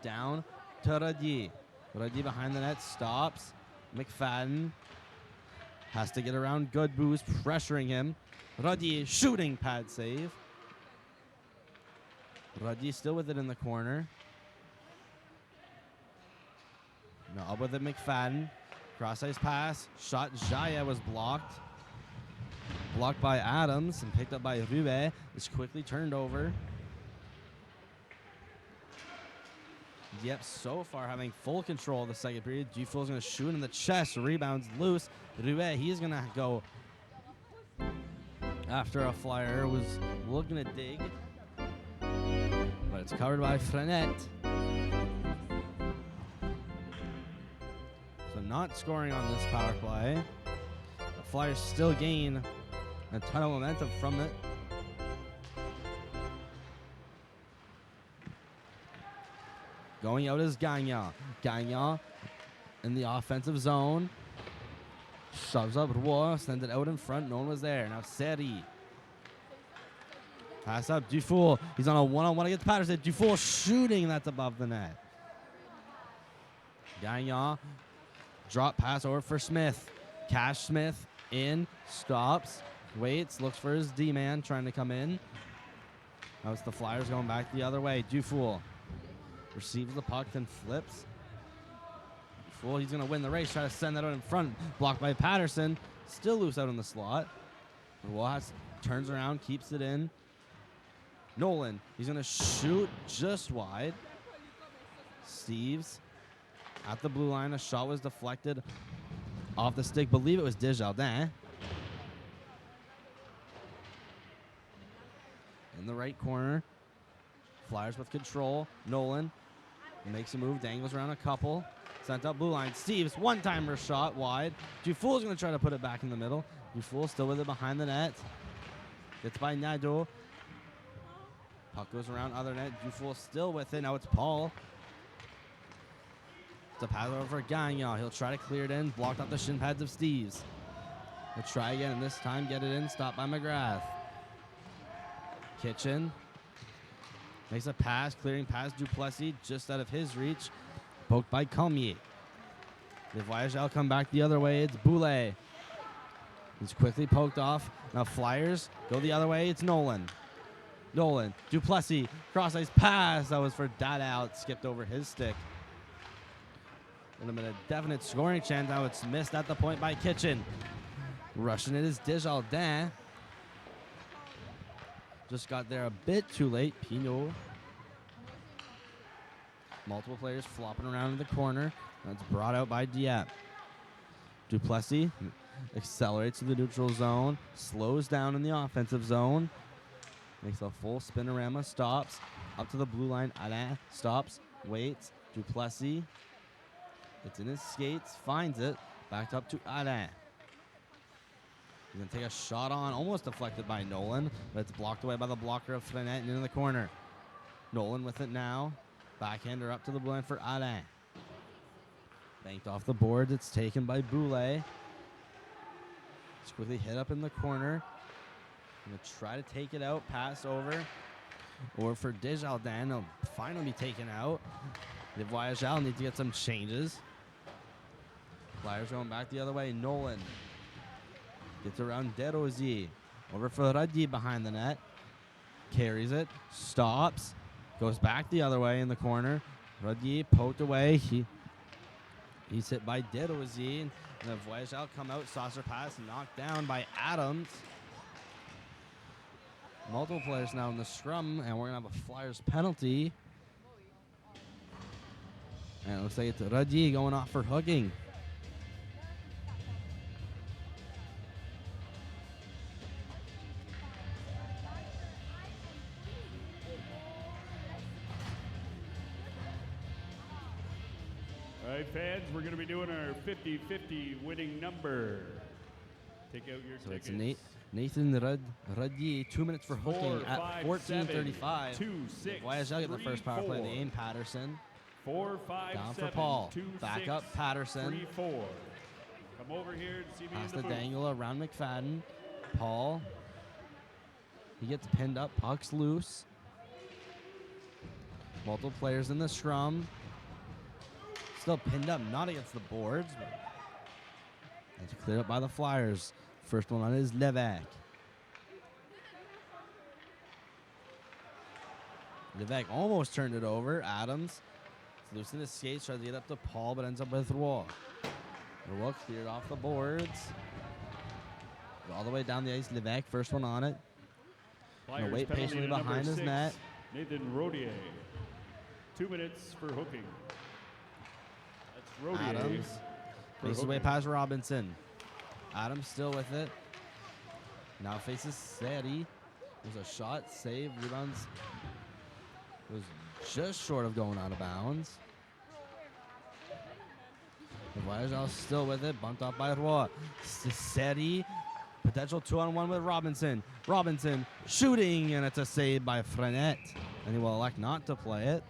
Down to Radier. Radier behind the net. Stops. McFadden has to get around Godbout, pressuring him. Radier shooting pad save. Radier still with it in the corner. No, up with it, McFadden. Cross-ice pass. Shot. Jaillet was blocked. Blocked by Adams and picked up by Ruet. It's quickly turned over. Yep, so far having full control of the second period. Dufour's going to shoot in the chest. Rebounds loose. Ruet, he's going to go after a Flyer was looking to dig. But it's covered by Frenette. So not scoring on this power play. The Flyers still gain a ton of momentum from it. Going out is Gagnon. Gagnon in the offensive zone. Shoves up Roy, sends it out in front. No one was there. Now Seri. Pass up Dufour. He's on a one-on-one against Patterson. Dufour shooting. That's above the net. Gagnon. Drop pass over for Smith. Cash Smith in. Stops. Waits. Looks for his D-man trying to come in. Now it's the Flyers going back the other way. Dufour. Receives the puck, then flips. Dufour, he's going to win the race. Try to send that out in front. Blocked by Patterson. Still loose out in the slot. Rojas turns around, keeps it in. Nolan, he's going to shoot just wide. Steves at the blue line. A shot was deflected off the stick. Believe it was Desjardins. In the right corner. Flyers with control. Nolan makes a move, dangles around a couple. Sent up blue line. Steves, one-timer shot wide. Dufour's going to try to put it back in the middle. Dufour still with it behind the net. Gets by Nadeau. Puck goes around other net. Dufour still with it. Now it's Paul. It's a pass over for Gagnon. He'll try to clear it in. Blocked off the shin pads of Steves. He'll try again, and this time get it in. Stopped by McGrath. Kitchen. Makes a pass, clearing past Duplessis, just out of his reach. Poked by Cormier. The Voyageurs come back the other way. It's Boulet. He's quickly poked off. Now Flyers go the other way. It's Nolan. Nolan. Duplessis. Cross-ice pass. That was for Dada. Skipped over his stick. Would have been a definite scoring chance. Now it's missed at the point by Kitchen. Rushing it is Desjardins. Just got there a bit too late. Pinot. Multiple players flopping around in the corner. That's brought out by Dieppe. Duplessis accelerates to the neutral zone. Slows down in the offensive zone. Makes a full spinorama. Stops. Up to the blue line. Alain stops. Waits. Duplessis. It's in his skates. Finds it. Backed up to Alain. He's going to take a shot on, almost deflected by Nolan, but it's blocked away by the blocker of Frenette and in the corner. Nolan with it now. Backhander up to the blue line for Alain. Banked off the boards. It's taken by Boulet. It's quickly hit up in the corner. Gonna try to take it out. Pass over. Or for Desjardins, it'll finally be taken out. The Voyageurs need to get some changes. Flyers going back the other way. Nolan gets around Desrosiers. Over for Radier behind the net. Carries it. Stops. Goes back the other way in the corner. Radier poked away. He's hit by Desrosiers. And the Voyageurs come out. Saucer pass knocked down by Adams. Multiple players now in the scrum, and we're going to have a Flyers penalty. And it looks like it's Radier going off for hooking. All right, fans, we're going to be doing our 50-50 winning number. Take out your So tickets. it's Nathan Radier, 2 minutes for hooking 4, at 5, 14:35. 2, 6, Voyageurs get the 3, first power play of the 4. game. Patterson 4, 5, down for 7, Paul. 2, Back 6, up Patterson. 3, 4. Come over here and see me Pass in the the booth. dangle around McFadden. Paul. He gets pinned up. Puck's loose. Multiple players in the scrum. Still pinned up, not against the boards. But it's cleared up by the Flyers. First one on is Levesque. Levesque almost turned it over. Adams loosened his skates, tries to get up to Paul, but ends up with Roy. Roy cleared off the boards. All the way down the ice, Levesque, first one on it. Flyers wait penalty patiently to number behind his 6, net. Nathan Rodier. 2 minutes for hooking. That's Rodier. Adams for faces away hooking. past Robinson. Adams still with it. Now faces Seri. There's a shot, save, rebounds. Was just short of going out of bounds. The Voyageurs still with it, bumped off by Roy. Seri, potential 2-on-1 with Robinson. Robinson shooting, and it's a save by Frenette. And he will elect not to play it.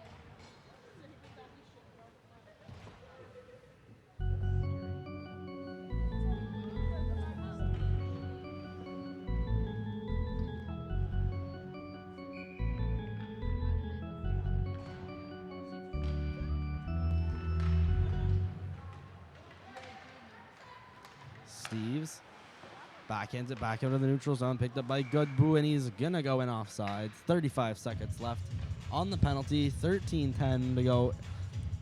Steves backhands it back out of the neutral zone, picked up by Godbout, and he's gonna go in offside. 35 seconds left on the penalty. 13:10 to go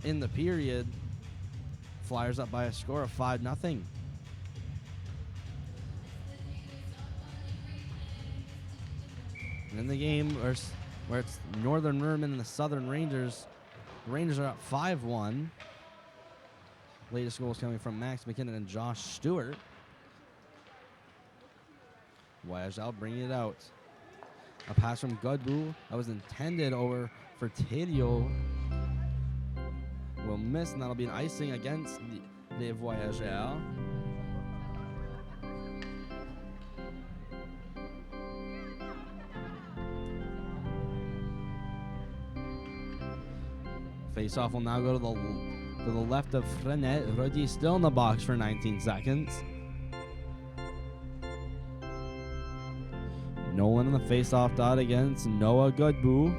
in the period. Flyers up by a score of 5-0. And in the game where it's Northern Merman and the Southern Rangers, the Rangers are up 5-1. Latest goals coming from Max McKinnon and Josh Stewart. Voyageurs bringing it out. A pass from Godbout that was intended over for Thériault. Will miss, and that'll be an icing against the Voyageurs. Face-off will now go to the left of Frenette. Rodier still in the box for 19 seconds. Nolan in the face-off dot against Noah Godbout.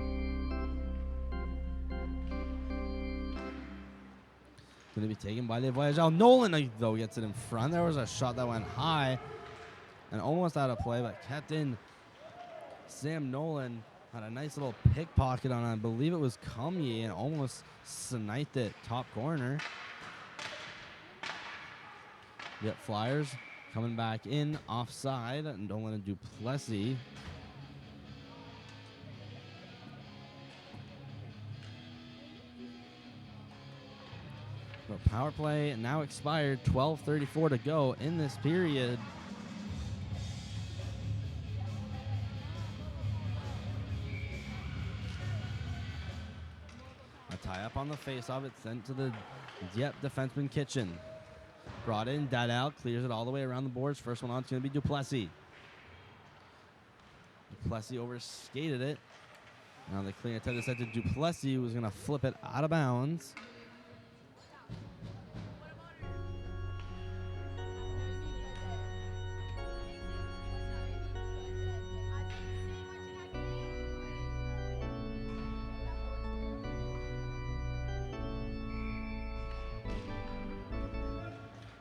Going to be taken by Les Voyageurs. Nolan, though, gets it in front. There was a shot that went high and almost out of play, but kept in. Sam Nolan had a nice little pickpocket on, I believe it was Comier, and almost sniped it top corner. Yet Flyers coming back in offside, and Nolan and Duplessis. The power play now expired, 12:34 to go in this period. A tie-up on the face-off. It's sent to the Dieppe defenseman Kitchen. Brought in, Dadal clears it all the way around the boards. First one on, it's going to be Duplessis. Duplessis overskated it. Now the clean attempt is set to Duplessis, who's going to flip it out of bounds.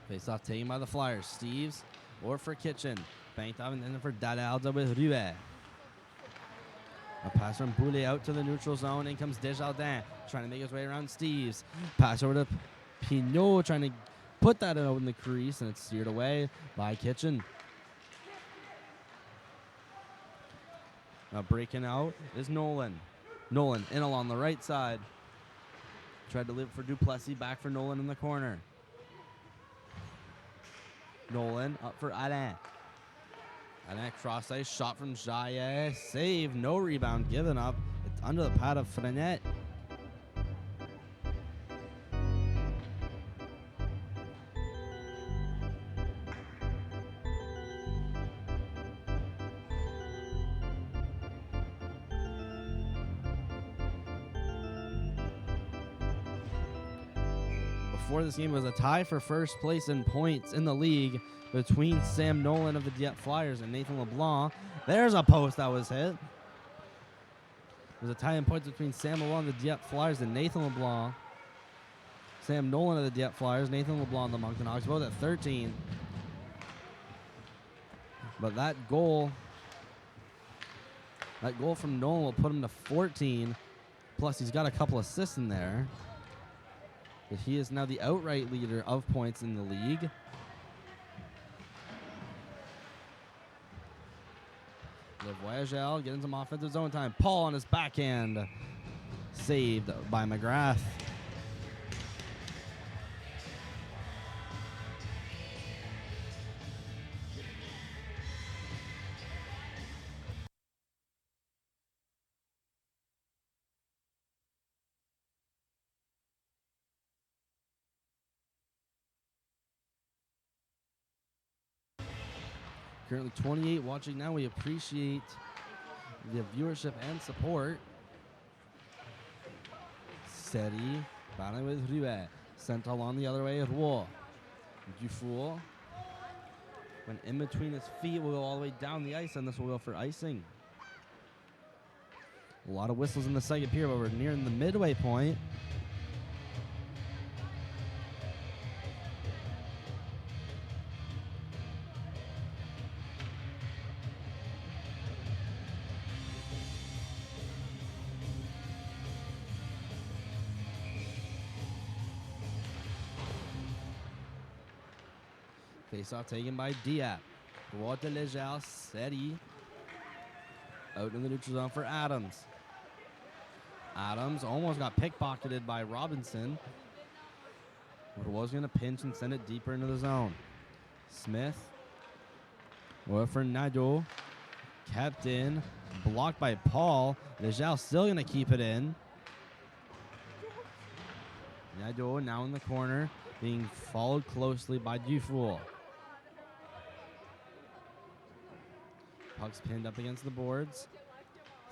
Face off taken by the Flyers. Steves or for Kitchen. Banked off and then for Dadalda with Ruet. A pass from Boulet out to the neutral zone. In comes Desjardins trying to make his way around Steves. Pass over to Pinot trying to put that out in the crease, and it's steered away by Kitchen. Now breaking out is Nolan. Nolan in along the right side. Tried to live for Duplessis. Back for Nolan in the corner. Nolan up for Alain. Alain cross ice shot from Jaillet. Save, no rebound given up. It's under the pad of Frenette. Before this game was a tie for first place in points in the league between Sam Nolan of the Dieppe Flyers and Nathan LeBlanc. There's a post that was hit. There's a tie in points between Sam Nolan of the Dieppe Flyers and Nathan LeBlanc. Sam Nolan of the Dieppe Flyers, Nathan LeBlanc of the Moncton Hawks, both at 13. But that goal from Nolan will put him to 14. Plus, he's got a couple assists in there. But he is now the outright leader of points in the league. Le Voyageurs getting some offensive zone time. Paul on his backhand. Saved by McGrath. Currently 28 watching now. We appreciate the viewership and support. Seri battling with Ruet. Sent along the other way. Roy. Dufour. When in between his feet, will go all the way down the ice, and this will go for icing. A lot of whistles in the second period, but we're nearing the midway point. Face-off taken by Dieppe. Water Leger, Seri. Out in the neutral zone for Adams. Adams almost got pickpocketed by Robinson. But was going to pinch and send it deeper into the zone. Smith. Or for Nadeau. Kept in. Blocked by Paul. Leger still going to keep it in. Nadeau now in the corner. Being followed closely by Dufour. Puck's pinned up against the boards.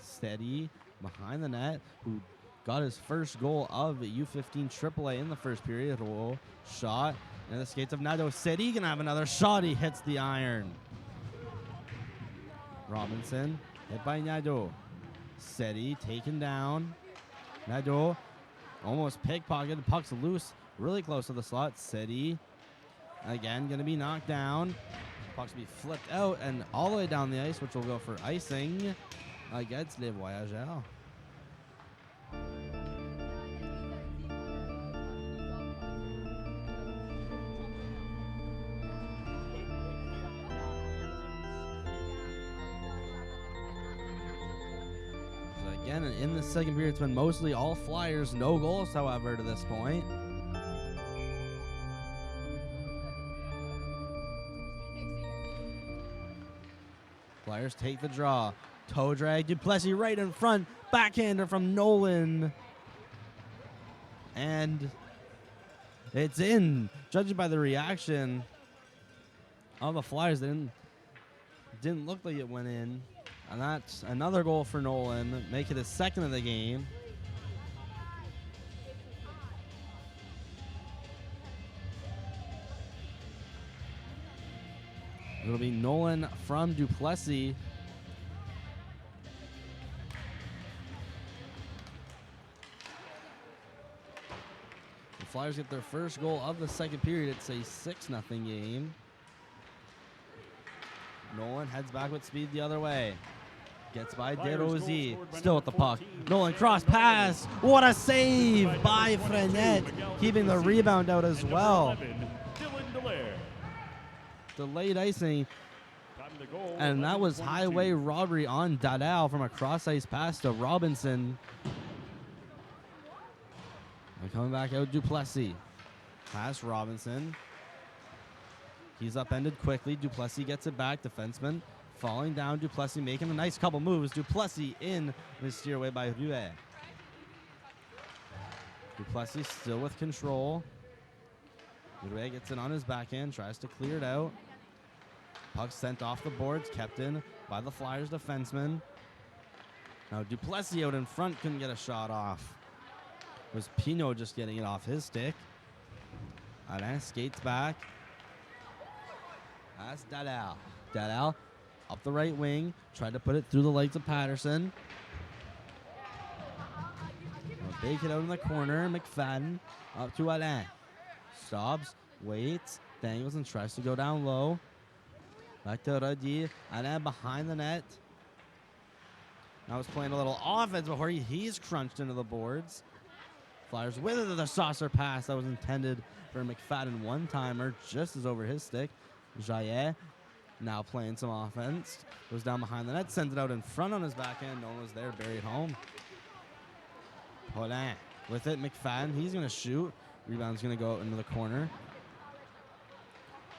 Steady behind the net, who got his first goal of U15 AAA in the first period. Oh, shot. And the skates of Nadeau. Steady gonna have another shot. He hits the iron. Robinson hit by Nadeau. Steady taken down. Nadeau almost pickpocketed. Puck's loose. Really close to the slot. Steady again gonna be knocked down. Puck's be flipped out and all the way down the ice, which will go for icing against Les Voyageurs. So again, in the second period, it's been mostly all Flyers, no goals, however, to this point. Flyers take the draw. Toe drag. Duplessis right in front. Backhander from Nolan. And it's in. Judging by the reaction of the Flyers, didn't look like it went in. And that's another goal for Nolan. Make it his second of the game. It'll be Nolan from Duplessis. The Flyers get their first goal of the second period. It's a 6-0 game. Nolan heads back with speed the other way. Gets by DeRosie. Still with the puck. Nolan cross pass. What a save by Frenette. Keeping the rebound out as well. Delayed icing. And that was highway robbery on Dadal from a cross ice pass to Robinson. And coming back out, Duplessis. Pass Robinson. He's upended quickly. Duplessis gets it back. Defenseman falling down. Duplessis making a nice couple moves. Duplessis in the steer away by Ruet. Duplessis still with control. Ruet gets it on his backhand. Tries to clear it out. Puck sent off the boards. Kept in by the Flyers defenseman. Now Duplessis out in front couldn't get a shot off. It was Pino just getting it off his stick. Alain skates back. That's Dadal. Dadal up the right wing. Tried to put it through the legs of Patterson. A big hit out in the corner. McFadden up to Alain. Stops, waits, dangles, and tries to go down low. Back to Radi. Alain behind the net. Now he's playing a little offense before he's crunched into the boards. Flyers with the saucer pass that was intended for McFadden one-timer, just as over his stick. Jaillet now playing some offense. Goes down behind the net, sends it out in front on his backhand. No one was there, buried home. Paulin with it. McFadden, he's going to shoot. Rebound's going to go out into the corner.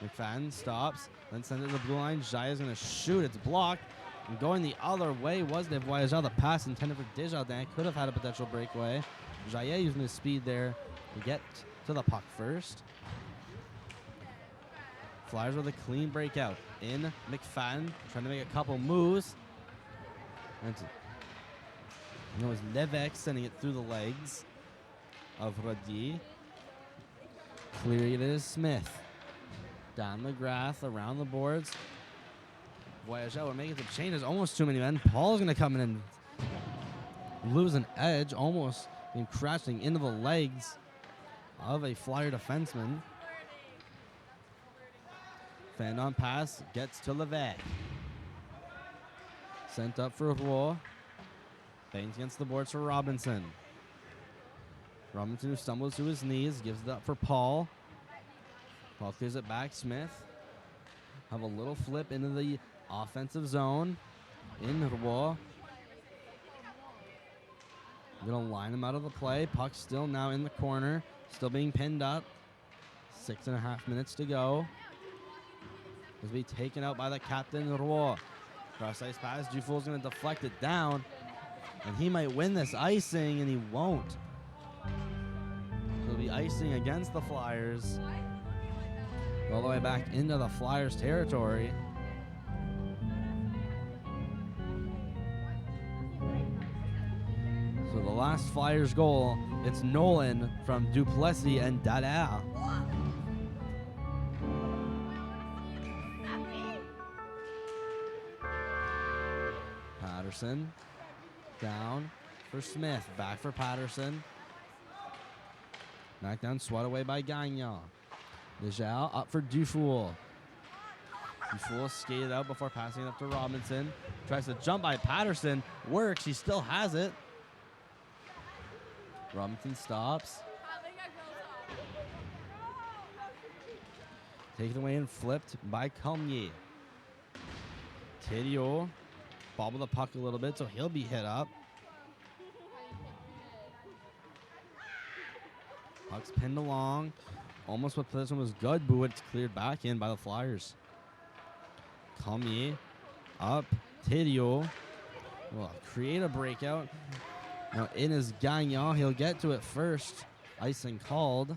McFadden stops, then sends it to the blue line. Jaillet's going to shoot. It's blocked. And going the other way was the Voyageurs. The pass intended for Desjardins could have had a potential breakaway. Jaillet using his speed there to get to the puck first. Flyers with a clean breakout. In McFadden, trying to make a couple moves. And it was Levesque sending it through the legs of Radi. Clearing it is Smith. Down McGrath, around the boards. Voyageurs will make it to changes. Almost too many men. Paul's going to come in and lose an edge. Almost being crashing into the legs of a Flyer defenseman. Fan on pass, gets to Levesque. Sent up for Roy. Bangs against the boards for Robinson. Robinson, who stumbles to his knees, gives it up for Paul. Paul clears it back. Smith have a little flip into the offensive zone. In Roy. Gonna line him out of the play. Puck still now in the corner. Still being pinned up. 6.5 minutes to go. Is be taken out by the captain, Roy. Cross ice pass. Dufour's going to deflect it down. And he might win this icing, and he won't. He'll be icing against the Flyers. All the way back into the Flyers territory. So the last Flyers goal, it's Nolan from Duplessis and Dada. Patterson down for Smith. Back for Patterson. Knocked down, swat away by Gagnon. Lejeal up for Dufour. Dufour skated out before passing it up to Robinson. Tries to jump by Patterson. Works. He still has it. Robinson stops. Taken away and flipped by Cormier. Thériault bobbled the puck a little bit, so he'll be hit up. Puck's pinned along. Almost what position was good, but it's cleared back in by the Flyers. Cormier up. Thériault will create a breakout. Now in is Gagnon. He'll get to it first. Icing called.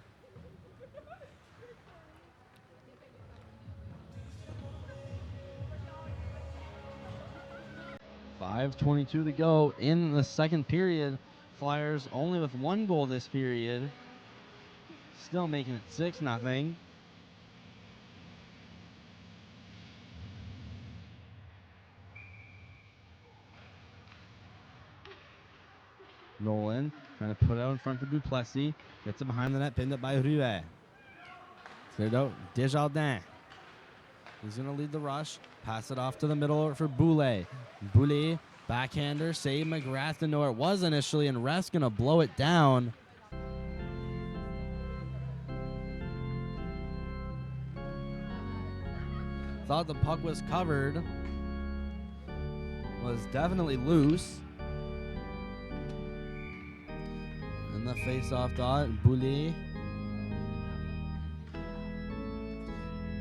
5:22 to go in the second period. Flyers only with one goal this period. Still making it 6-0. Nolan trying to put it out in front for Duplessis. Gets it behind the net, pinned up by Ruet. Cleared out Desjardins. He's going to lead the rush. Pass it off to the middle for Boulay. Boulay, backhander, save McGrath to know it was initially, and Ref's going to blow it down. Thought the puck was covered. Was definitely loose. And the face-off dot, Boulay.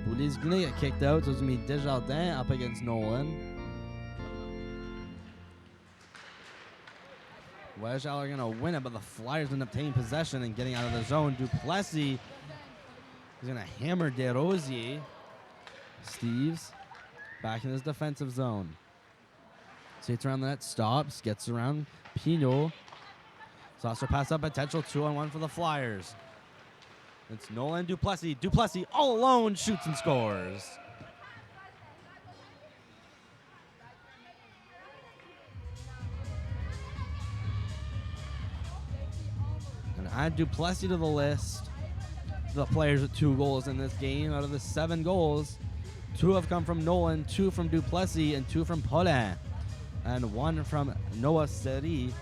Bouley's gonna get kicked out, so it's gonna be Desjardins up against Nolan. Voyageurs are gonna win it, but the Flyers end up taking possession and getting out of the zone. Duplessis is gonna hammer DeRosier. Steves back in his defensive zone. Skates around the net, stops, gets around Pinot. Saucer pass up, potential 2-on-1 for the Flyers. It's Nolan Duplessis. Duplessis all alone shoots and scores. And add Duplessis to the list. The players with 2 goals in this game. Out of the 7 goals, 2 have come from Nolan, 2 from Duplessis, and 2 from Paulin. And 1 from Noah Seri.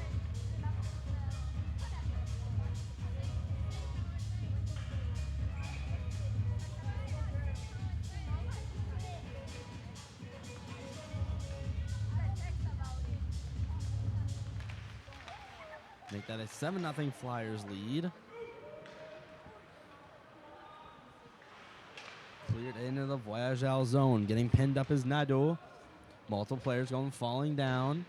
Make that a 7-0 Flyers lead. Cleared into the Voyageurs zone. Getting pinned up is Nadeau. Multiple players falling down.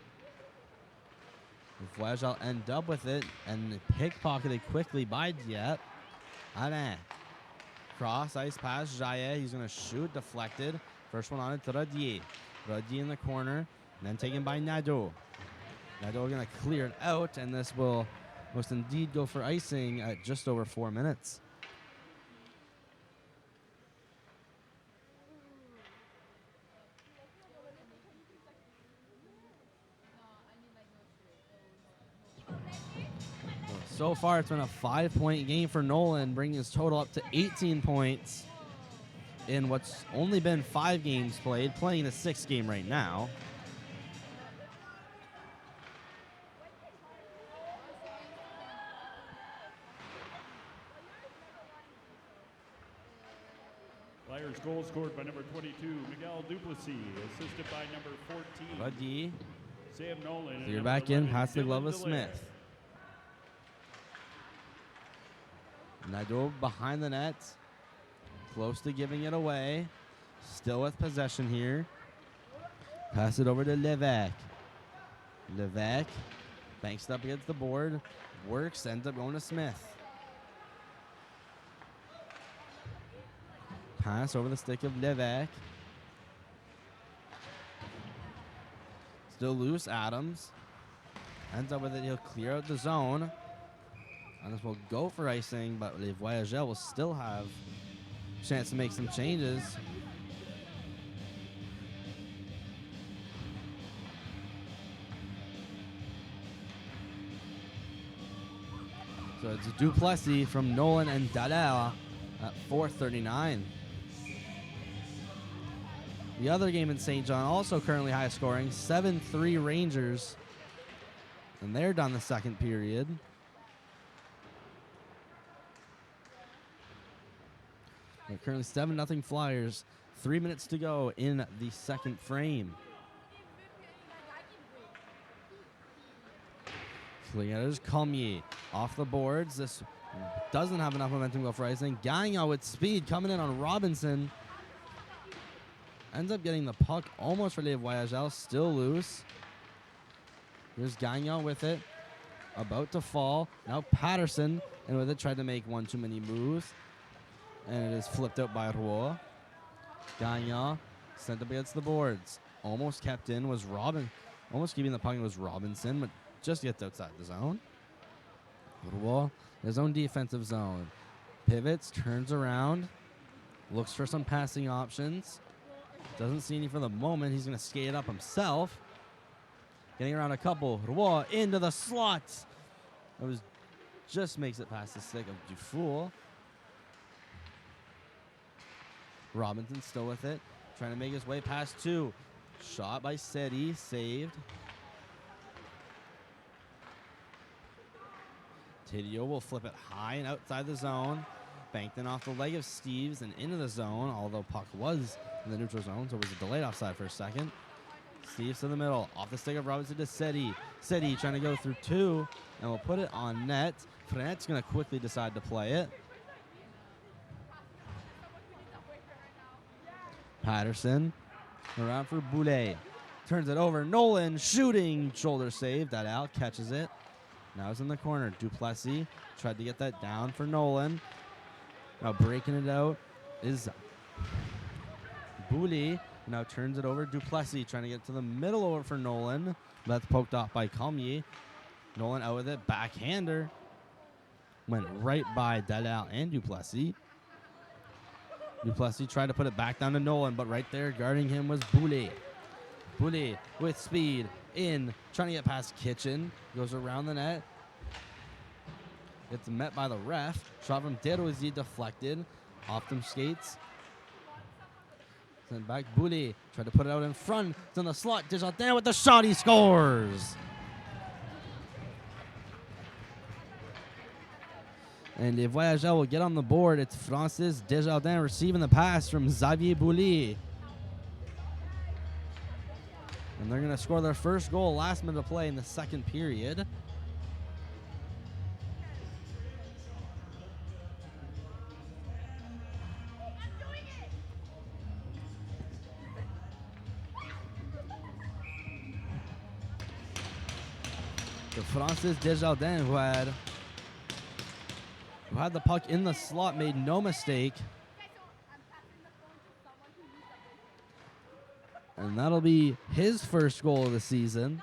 The Voyageurs end up with it and pickpocketed quickly by Dieppe. Alain. Cross, ice pass, Jaillet. He's going to shoot, deflected. First one on it to Rodier. Rodier in the corner, and then taken by Nadeau. Nadeau going to clear it out, and this will most indeed go for icing at just over 4 minutes. So far, it's been a 5-point game for Nolan, bringing his total up to 18 points in what's only been 5 games played, playing the 6th game right now. Flyers goal scored by number 22, Miguel Duplessis, assisted by number 14, Ruddy. Sam Nolan. Clear back in, pass the glove of Smith. Nadeau behind the net, close to giving it away. Still with possession here. Pass it over to Levesque. Levesque banks it up against the board, works, ends up going to Smith. Pass over the stick of Levesque. Still loose, Adams. Ends up with it, he'll clear out the zone. And this will go for icing, but Les Voyageurs will still have a chance to make some changes. So it's Duplessis from Nolan and Dallaire at 4:39. The other game in St. John also currently high scoring, 7-3 Rangers. And they're done the second period. They're currently 7-0 Flyers. 3 minutes to go in the second frame. There's Cormier off the boards. This doesn't have enough momentum to go for icing. Gagnon with speed coming in on Robinson. Ends up getting the puck almost for Les Voyageurs. Still loose. Here's Gagnon with it. About to fall. Now Patterson. And with it tried to make one too many moves. And it is flipped out by Roy. Gagnon sent up against the boards. Almost kept in was almost keeping the puck. It was Robinson, but just gets outside the zone. Little ball, his own defensive zone. Pivots, turns around, looks for some passing options. Doesn't see any for the moment. He's going to skate up himself. Getting around a couple. Roy into the slots. It was just makes it past the stick of Dufour. Robinson still with it. Trying to make his way past two. Shot by Seti. Saved. Tidio will flip it high and outside the zone. Banked in off the leg of Steves and into the zone, although puck was in the neutral zone, so it was a delayed offside for a second. Steves to the middle, off the stick of Robinson to Seti. Seti trying to go through two, and will put it on net. Frenette's going to quickly decide to play it. Patterson around for Boulet. Turns it over. Nolan shooting. Shoulder save. That out. Catches it. Now it's in the corner. Duplessis tried to get that down for Nolan. Now breaking it out is Boulet. Now turns it over. Duplessis trying to get to the middle over for Nolan. That's poked off by Calmier. Nolan out with it. Backhander. Went right by Dalal and Duplessis. Duplessis tried to put it back down to Nolan, but right there guarding him was Boulet. Boulet with speed in, trying to get past Kitchen. Goes around the net. It's met by the ref. Shot from Derozy deflected. Off them skates. Sent back Boulet. Tried to put it out in front. It's in the slot. Desjardins with the shot. He scores. And the Voyageurs will get on the board. It's Francis Desjardins receiving the pass from Xavier Boulet. And they're going to score their first goal last minute of play in the second period. So Francis Desjardins, who had the puck in the slot, made no mistake. And that'll be his first goal of the season.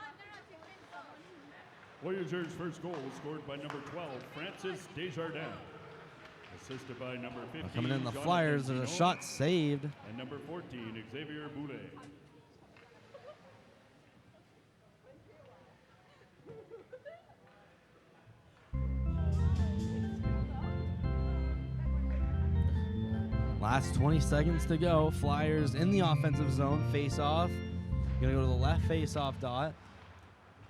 Voyageurs' first goal scored by number 12, Francis Desjardins. Assisted by number 15, Coming in the Jonathan Flyers, there's a Pinault, shot saved. and number 14, Xavier Boulet. Last 20 seconds to go. Flyers in the offensive zone. Face off. Gonna go to the left face off dot.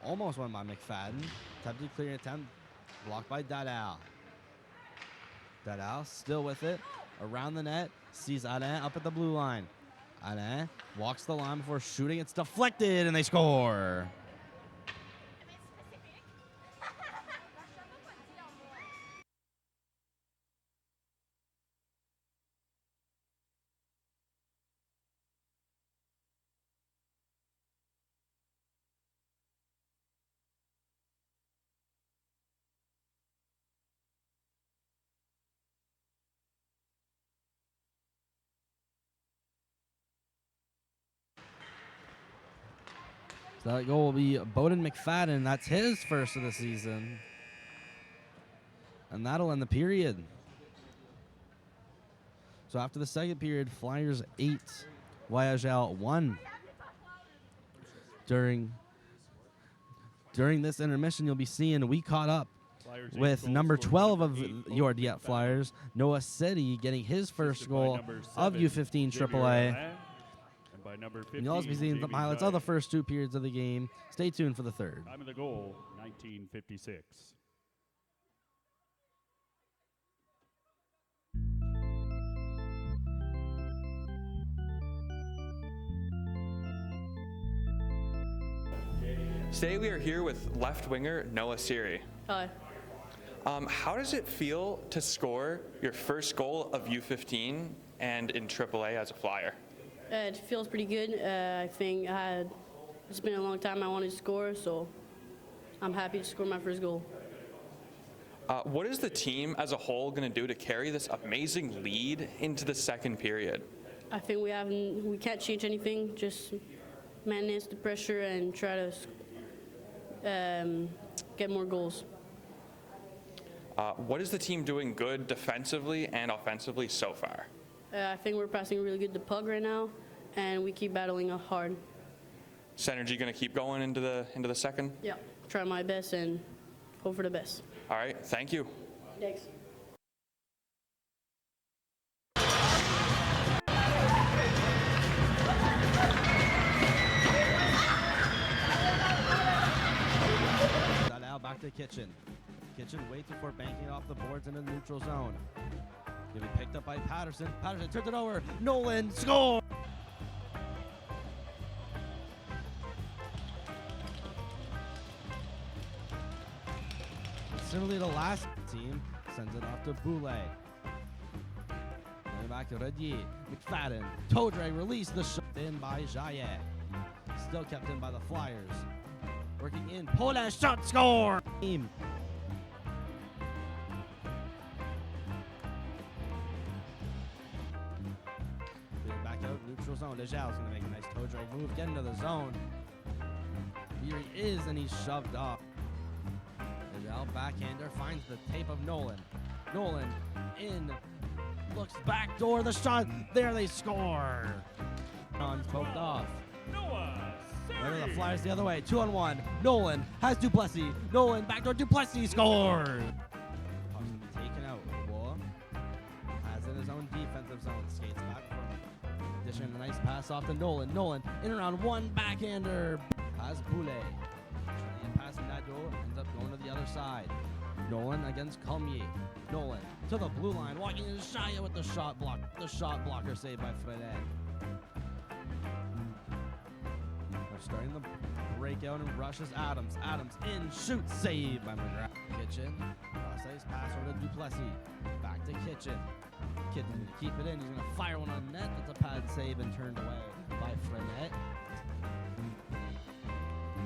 Almost won by McFadden. Attempted clearing attempt. Blocked by Dadal. Dadal still with it. Around the net. Sees Alain up at the blue line. Alain walks the line before shooting. It's deflected and they score. So that goal will be Bowden McFadden. That's his first of the season. And that'll end the period. So after the second period, Flyers 8, Voyageurs 1. During this intermission, you'll be seeing we caught up Flyers with goal number scored 12 by of number 8, your Bowden Dieppe McFadden. Flyers, Noah Seti, getting his first Assisted by goal number of 7, U15 Xavier AAA. Alain, and by number 15, And you'll also be seeing the Jamie highlights Dye. of the first two periods of the game. Stay tuned for the third. Time of the goal, 1956. Today we are here with left winger Noah Siri. Hi. How does it feel to score your first goal of U15 and in AAA as a Flyer? It feels pretty good. I think it's been a long time I wanted to score, so I'm happy to score my first goal. What is the team as a whole going to do to carry this amazing lead into the second period? I think we can't change anything. Just manage the pressure and try to get more goals. What is the team doing good defensively and offensively so far? I think we're passing really good the puck right now, and we keep battling hard. Synergy going to keep going into the second? Yeah, try my best and hope for the best. All right, thank you. Thanks. Now back to Kitchen. Kitchen waits before banking it off the boards into the neutral zone. Gonna be picked up by Patterson. Patterson turns it over. Nolan score! Similarly, the last team sends it off to Boulay. Going back to Redier. McFadden. Toe drag release the shot in by Jaillet. Still kept in by the Flyers. Working in. Poland shot score! Team. Back out, neutral zone. Lejal's going to make a nice toe drag move, get into the zone. Here he is, and he's shoved off. Lejal, backhander, finds the tape of Nolan. Nolan in, looks back door, the shot. There they score. He's poked off. Where the Flyers the other way, 2-on-1. Nolan has Duplessis. Nolan backdoor, Duplessis scores. Puck's gonna be taken out. Wall has in his own defensive zone. Skates back from dishing a nice pass off to Nolan. Nolan in around one backhander. Has Boulay. Trying to pass Nadeau, ends up going to the other side. Nolan against Colmier. Nolan to the blue line, walking in Shia with the shot block. The shot blocker saved by Fredet. Starting the breakout and rushes Adams. Adams in, shoot, save by McGrath. Kitchen, cross ice pass over to Duplessis. Back to Kitchen. Kitchen gonna keep it in. He's gonna fire one on net. That's a pad save and turned away by Frenet.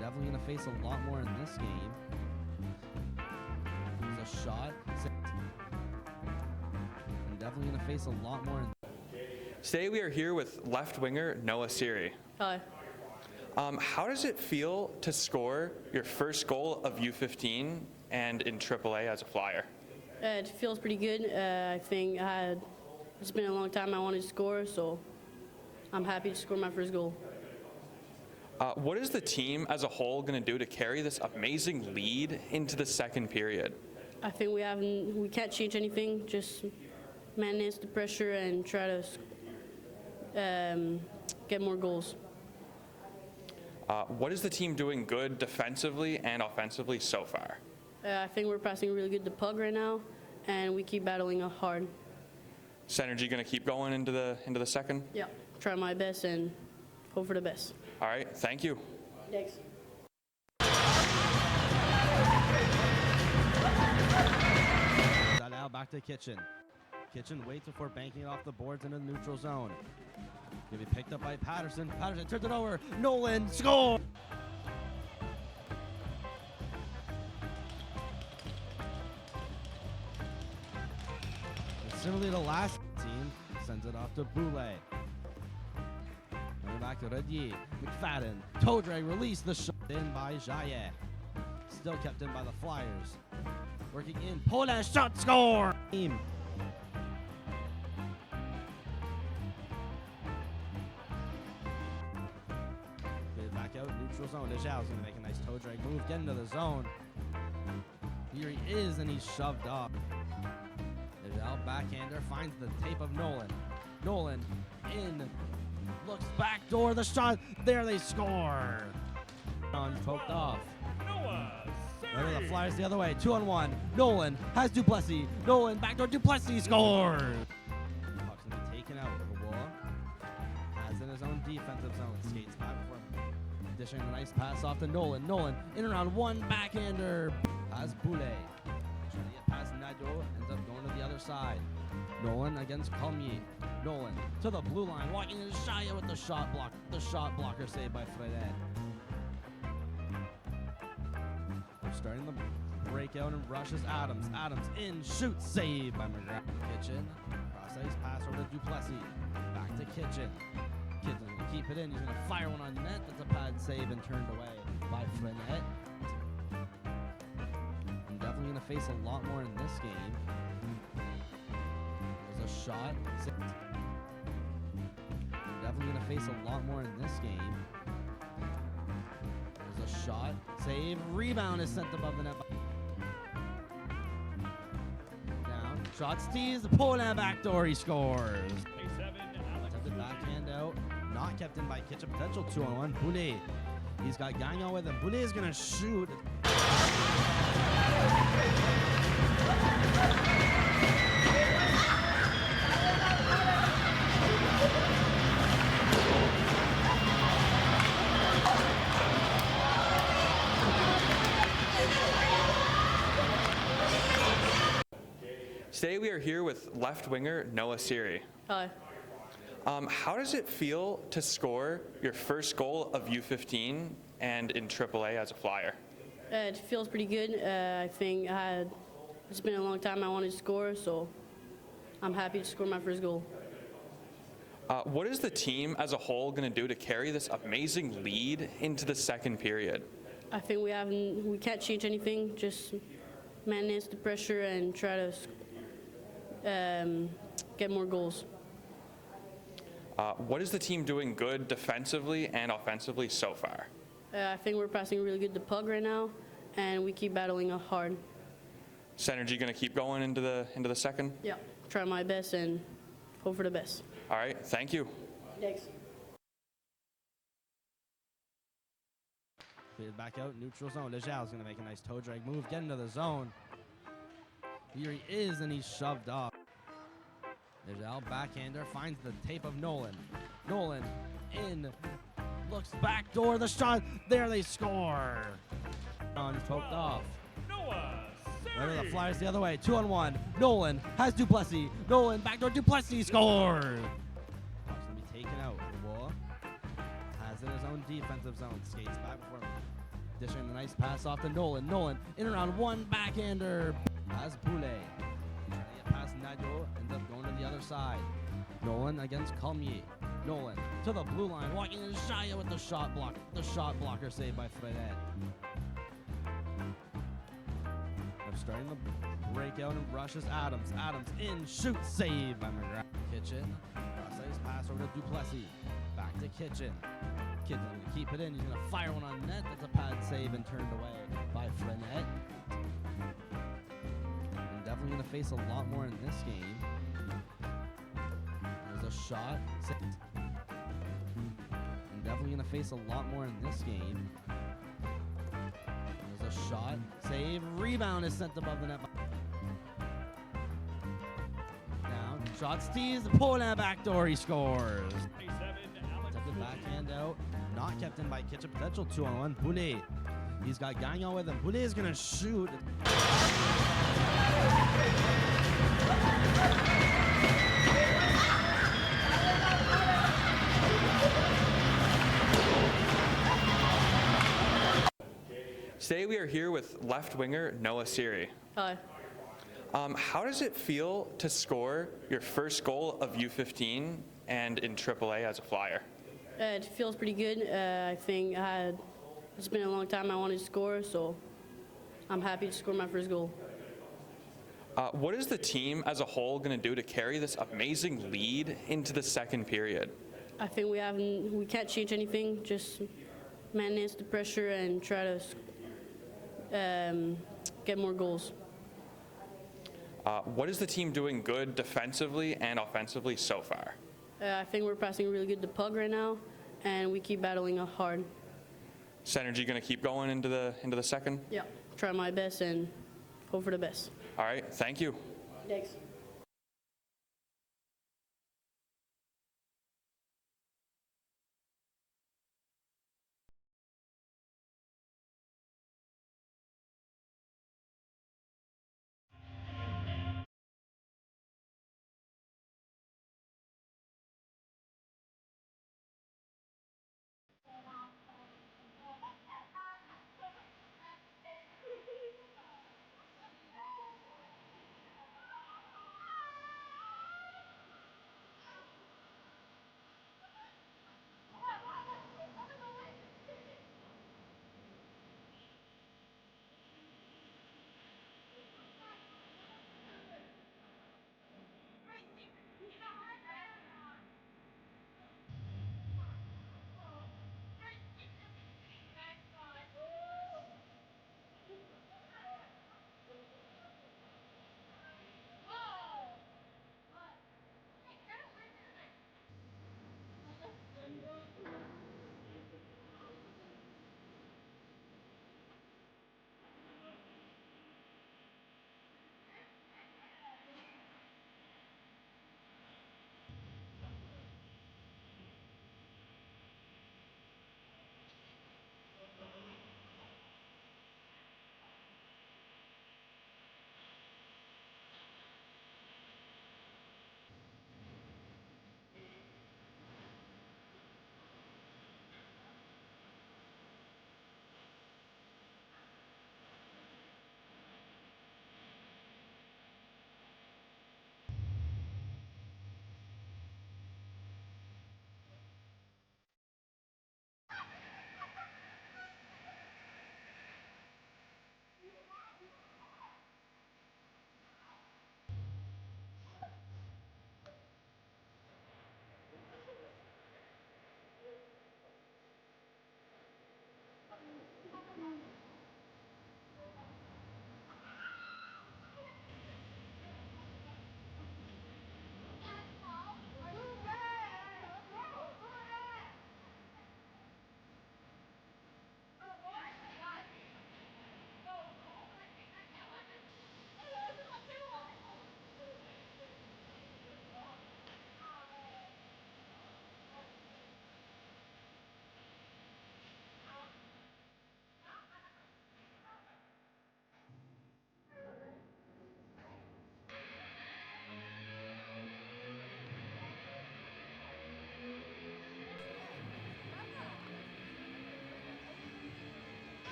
Definitely gonna face a lot more in this game. There's a shot. And definitely gonna face a lot more in. Today we are here with left winger Noah Siri. Hi. How does it feel to score your first goal of U15 and in AAA as a Flyer? It feels pretty good. I think it's been a long time I wanted to score, so I'm happy to score my first goal. What is the team as a whole going to do to carry this amazing lead into the second period? I think we can't change anything. Just manage the pressure and try to get more goals. What is the team doing good defensively and offensively so far? I think we're passing really good the puck right now, and we keep battling hard. Synergy going to keep going into the second? Yeah, try my best and hope for the best. All right, thank you. Thanks. Now back to Kitchen. Kitchen waits before banking it off the boards into the neutral zone. Gonna be picked up by Patterson. Patterson turns it over. Nolan score. Similarly, the last team sends it off to Boulay. Going back to Redier. McFadden. Toe drag release the shot in by Jaillet. Still kept in by the Flyers. Working in. Poland shot score. Team. Back out, neutral zone. Lejal's gonna make a nice toe drag move, get into the zone. Here he is, and he's shoved off. Lejal, backhander, finds the tape of Nolan. Nolan in, looks back door, the shot. There they score. He's poked off. Where the Flyers the other way, 2-on-1. Nolan has Duplessis. Nolan backdoor, Duplessis scores. Puck's gonna be taken out of the wall. Has in his own defensive zone. Skates back for him. Dishing a nice pass off to Nolan. Nolan in around one backhander. Has Boulay. Trying to get past Nadeau. Ends up going to the other side. Nolan against Colmier. Nolan to the blue line. Walking in Shia with the shot block. The shot blocker saved by Fredet. Starting the breakout and rushes Adams. Adams in, shoot, save by McGrath. Kitchen, cross ice pass over to Duplessis. Back to Kitchen. Kid's going to keep it in. He's going to fire one on net. That's a pad save and turned away by Frenette. I'm definitely going to face a lot more in this game. There's a shot. I'm definitely going to face a lot more in this game. There's a shot. Save. Rebound is sent above the net. Down. Shots teased. Poland backdoor. He scores. Attempted backhand out. Not kept in by Kitchen. Potential 2-on-1. Boulet. He's got Gagnon with him. Boulet is going to shoot. Today we are here with left winger Noah Siri. Hi. How does it feel to score your first goal of U15 and in AAA as a Flyer? It feels pretty good. I think it's been a long time I wanted to score, so I'm happy to score my first goal. What is the team as a whole going to do to carry this amazing lead into the second period? I think we can't change anything. Just manage the pressure and try to get more goals. What is the team doing good defensively and offensively so far? I think we're passing really good the puck right now, and we keep battling hard. Synergy going to keep going into the second? Yeah. Try my best and hope for the best. All right, thank you. Thanks. Cleared back out, neutral zone. Lejal's going to make a nice toe drag move, get into the zone. Here he is, and he's shoved off. Lejal, backhander, finds the tape of Nolan. Nolan in, looks back door, the shot. There they score. Poked off. Right with the Flyers the other way, 2-on-1. Nolan has Duplessis. Nolan backdoor, Duplessis scores. Watch them be taken out. Dubois has in his own defensive zone. Skates back before dishing a nice pass off to Nolan. Nolan in around one backhander. Has Boulet. Trying to get past Nadeau. Ends up going to the other side. Nolan against Calmier. Nolan to the blue line. Walking in Shia with the shot block. The shot blocker saved by Fredette. Starting to break out and rushes Adams. Adams in, shoot, save by McGrath. Kitchen, cross-ice pass over to Duplessis. Back to Kitchen. Kitchen going to keep it in. He's going to fire one on net. That's a pad save and turned away by Frenette. I'm definitely going to face a lot more in this game. There's a shot. I'm definitely going to face a lot more in this game. There's a shot. Save. Rebound is sent above the net. Down. Shots teased. Poland backdoor. He scores. Attempted backhand out. Not kept in by Kitchen. Potential 2-on-1. Boulet. He's got Gagnon with him. Boulet is going to shoot. Today we are here with left winger Noah Siri. Hi. How does it feel to score your first goal of U15 and in AAA as a Flyer? It feels pretty good. I think it's been a long time I wanted to score, so I'm happy to score my first goal. What is the team as a whole going to do to carry this amazing lead into the second period? I think we can't change anything. Just manage the pressure and try to get more goals. What is the team doing good defensively and offensively so far? I think we're passing really good the puck right now, and we keep battling hard. Synergy going to keep going into the second? Yeah. Try my best and hope for the best. All right, thank you. Thanks.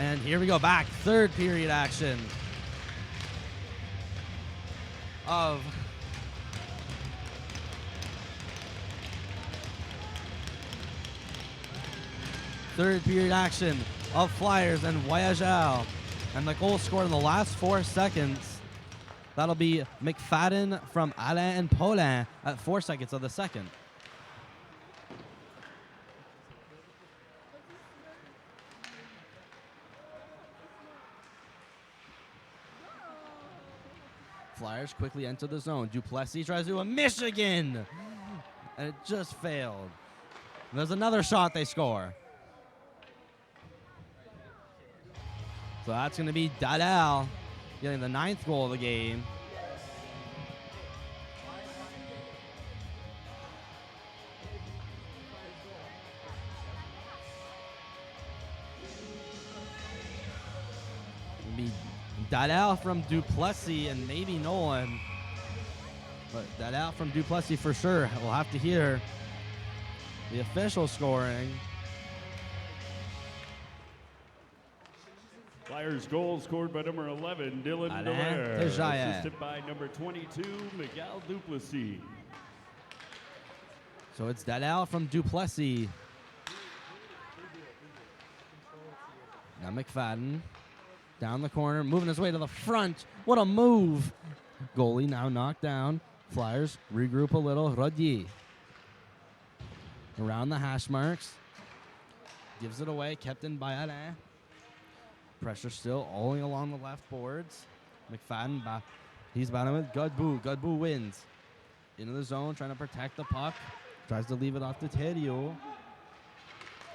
And here we go back. Third period action of Flyers and Voyageurs. And the goal scored in the last 4 seconds. That'll be McFadden from Alain and Paulin at 4 seconds of the second. Flyers quickly enter the zone. Duplessis tries to do a Michigan, and it just failed. There's another shot they score. So that's going to be Dallaire getting the 9th goal of the game. Dallaire from Duplessis and maybe Nolan. But Dallaire from Duplessis for sure. We'll have to hear the official scoring. Flyers goal scored by number 11, Dylan Alain Dallaire, Tejaye. assisted by number 22, Miguel Duplessis. So it's Dallaire from Duplessis. Now McFadden down the corner, moving his way to the front. What a move. Goalie now knocked down. Flyers regroup a little. Rodier around the hash marks. Gives it away, kept in by Alain. Pressure still all along the left boards. McFadden, he's battling with Godbout. Godbout wins. Into the zone, trying to protect the puck. Tries to leave it off to Thériault.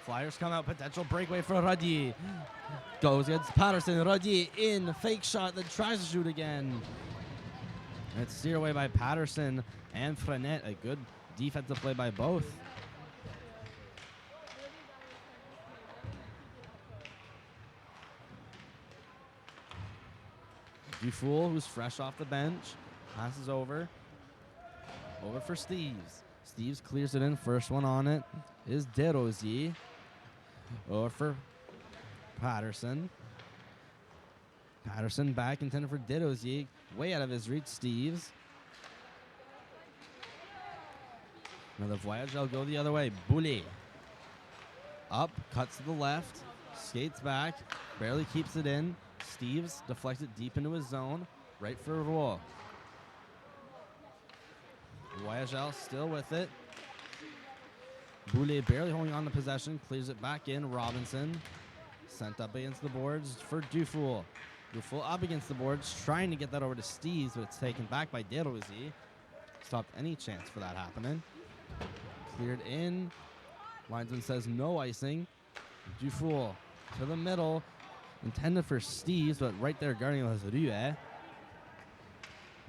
Flyers come out, potential breakaway for Rodier. Goes against Patterson. Rodier in, fake shot, then tries to shoot again. And it's steered away by Patterson and Frenette. A good defensive play by both. Dufour, who's fresh off the bench, passes over. Over for Steves. Steves clears it in. First one on it is Desrosiers. Over for Patterson. Patterson back, intended for Desrosiers. Way out of his reach, Steves. Now the Voyageurs go the other way. Boulet. Up, cuts to the left, skates back, barely keeps it in. Steves deflects it deep into his zone, right for Roy. Voyageurs still with it. Boulet barely holding on to possession, clears it back in. Robinson sent up against the boards for Dufour. Dufour up against the boards, trying to get that over to Steves, but it's taken back by Desrosiers. Stopped any chance for that happening. Cleared in. Linesman says no icing. Dufour to the middle. Intended for Steves, but right there guarding was Ruet.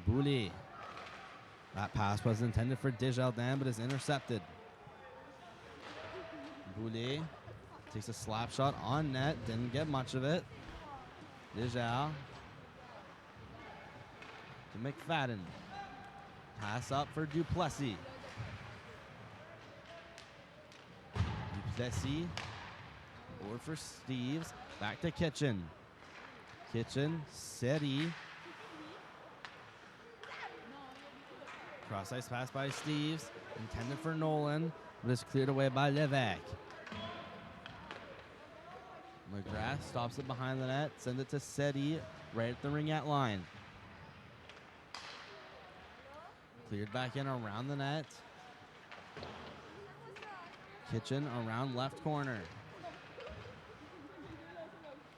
Boulet. That pass was intended for Desjardins, but is intercepted. Boulet takes a slap shot on net. Didn't get much of it. Desjardins to McFadden. Pass up for Duplessis. Duplessis. Over for Steves. Back to Kitchen. Kitchen. Seri. Cross ice pass by Steves. Intended for Nolan. But is cleared away by Levesque. McGrath stops it behind the net. Sends it to Seti right at the ringette line. Cleared back in around the net. Kitchen around left corner.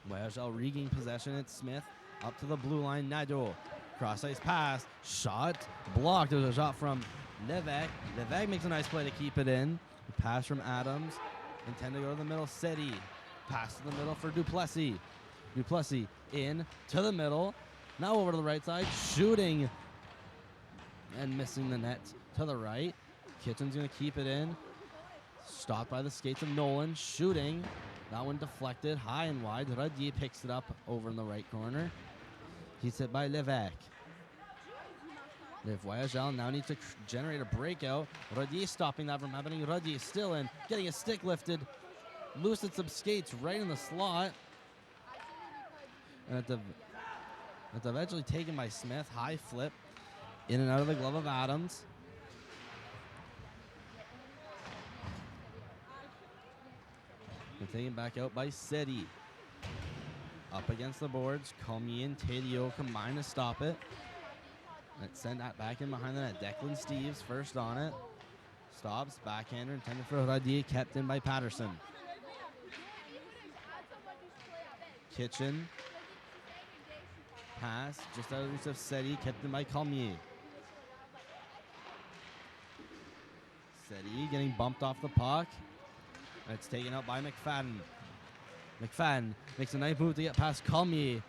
Voyageurs regain possession. It's Smith up to the blue line. Nadeau. Cross ice pass. Shot. Blocked. There's a shot from Levesque. Levesque makes a nice play to keep it in. Pass from Adams. Intended to go to the middle. Seti. Pass to the middle for Duplessis. Duplessis in to the middle. Now over to the right side. Shooting. And missing the net to the right. Kitchen's going to keep it in. Stopped by the skates of Nolan. Shooting. That one deflected high and wide. Rodier picks it up over in the right corner. He's hit by Levesque. The Voyageurs now need to generate a breakout. Rodier stopping that from happening. Rodier still in. Getting a stick lifted. Loosened some skates right in the slot. And it's eventually taken by Smith. High flip. In and out of the glove of Adams. And taken back out by City. Up against the boards. Cormier and Tadio combine to stop it. Let's send that back in behind the net. Declan Steves first on it. Stops. Backhander intended for Radier. Kept in by Patterson. Kitchen. Pass. Just out of reach of Seti. Kept in by Cormier. Seti getting bumped off the puck. And it's taken out by McFadden. McFadden makes a nice move to get past Cormier.